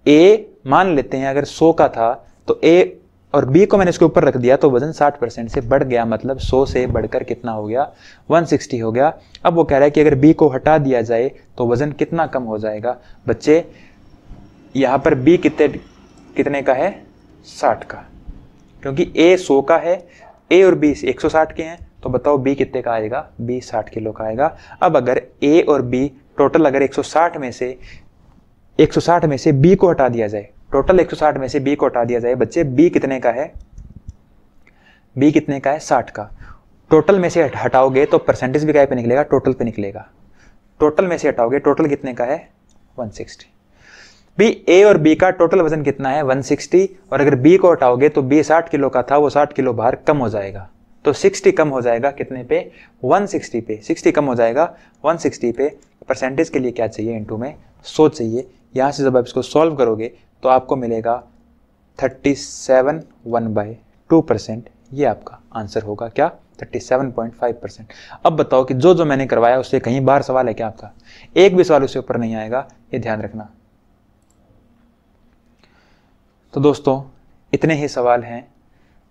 ए मान लेते हैं अगर 100 का था तो ए और बी को मैंने इसके ऊपर रख दिया तो वजन 60% से बढ़ गया, मतलब 100 से बढ़कर कितना हो गया? 160 हो गया। अब वो कह रहा है कि अगर बी को हटा दिया जाए तो वजन कितना कम हो जाएगा? बच्चे यहाँ पर बी कितने कितने का है, 60 का, क्योंकि ए 100 का है, ए और बी 160 के हैं, तो बताओ बी कितने का आएगा, बी 60 किलो का आएगा। अब अगर ए और बी टोटल अगर 160 में से बी को हटा दिया जाए, टोटल 160 में से बी को हटा दिया जाए बच्चे, बी कितने का है, बी कितने का है, 60 का। टोटल में से हटाओगे तो परसेंटेज भी क्या पे निकलेगा, टोटल पे निकलेगा। टोटल में से हटाओगे, टोटल कितने का है, 160। बी ए और बी का टोटल वजन कितना है, 160, और अगर बी को हटाओगे तो बी 60 किलो का था, वो 60 किलो बाहर कम हो जाएगा, तो 60 कम हो जाएगा कितने पे, 160 पे, 60 कम हो जाएगा 160 पे। परसेंटेज के लिए क्या चाहिए, इनटू में 100 चाहिए। यहाँ से जब आप इसको सॉल्व करोगे तो आपको मिलेगा 37 1/2%, ये आपका आंसर होगा क्या, 37.5%। अब बताओ कि जो मैंने करवाया उससे कहीं बाहर सवाल है क्या आपका, एक भी सवाल उससे ऊपर नहीं आएगा, ये ध्यान रखना। तो दोस्तों इतने ही सवाल हैं,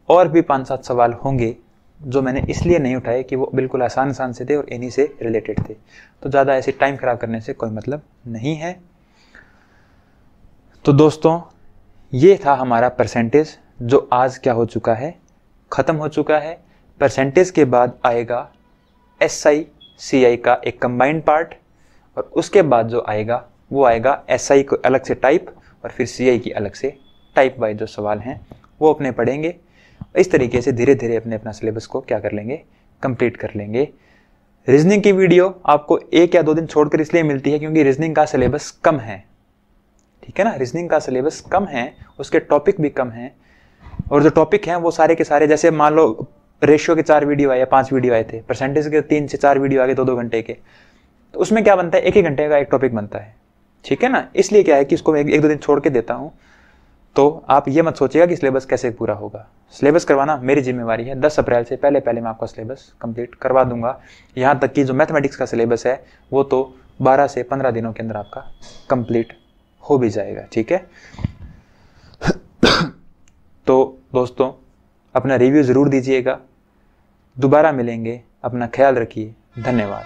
और भी 5-7 सवाल होंगे जो मैंने इसलिए नहीं उठाए कि वो बिल्कुल आसान से थे और इन्हीं से रिलेटेड थे, तो ज़्यादा ऐसे टाइम खराब करने से कोई मतलब नहीं है। तो दोस्तों ये था हमारा परसेंटेज, जो आज क्या हो चुका है, ख़त्म हो चुका है। परसेंटेज के बाद आएगा SI CI का एक कंबाइंड पार्ट, और उसके बाद जो आएगा वो आएगा SI को अलग से टाइप, और फिर CI की अलग से टाइप वाइज जो सवाल हैं वो अपने पढ़ेंगे। इस तरीके से धीरे धीरे अपना सिलेबस को क्या कर लेंगे, कंप्लीट कर लेंगे। रीजनिंग की वीडियो आपको 1 या 2 दिन छोड़कर इसलिए मिलती है क्योंकि रीजनिंग का सिलेबस कम है, ठीक है ना, रीजनिंग का सिलेबस कम है, उसके टॉपिक भी कम हैं, और जो टॉपिक हैं वो सारे के सारे, जैसे मान लो रेशियो के 4 वीडियो आए या 5 वीडियो आए थे, परसेंटेज के 3 से 4 वीडियो आ गए 2-2 घंटे के, तो उसमें क्या बनता है, 1 घंटे का एक टॉपिक बनता है, ठीक है ना। इसलिए क्या है कि इसको मैं 1-2 दिन छोड़ के देता हूँ, तो आप ये मत सोचिएगा कि सिलेबस कैसे पूरा होगा। सिलेबस करवाना मेरी जिम्मेवारी है, 10 अप्रैल से पहले मैं आपका सिलेबस कंप्लीट करवा दूंगा। यहाँ तक कि जो मैथमेटिक्स का सिलेबस है वो तो 12 से 15 दिनों के अंदर आपका कंप्लीट हो भी जाएगा, ठीक है। तो दोस्तों अपना रिव्यू ज़रूर दीजिएगा, दोबारा मिलेंगे, अपना ख्याल रखिए, धन्यवाद।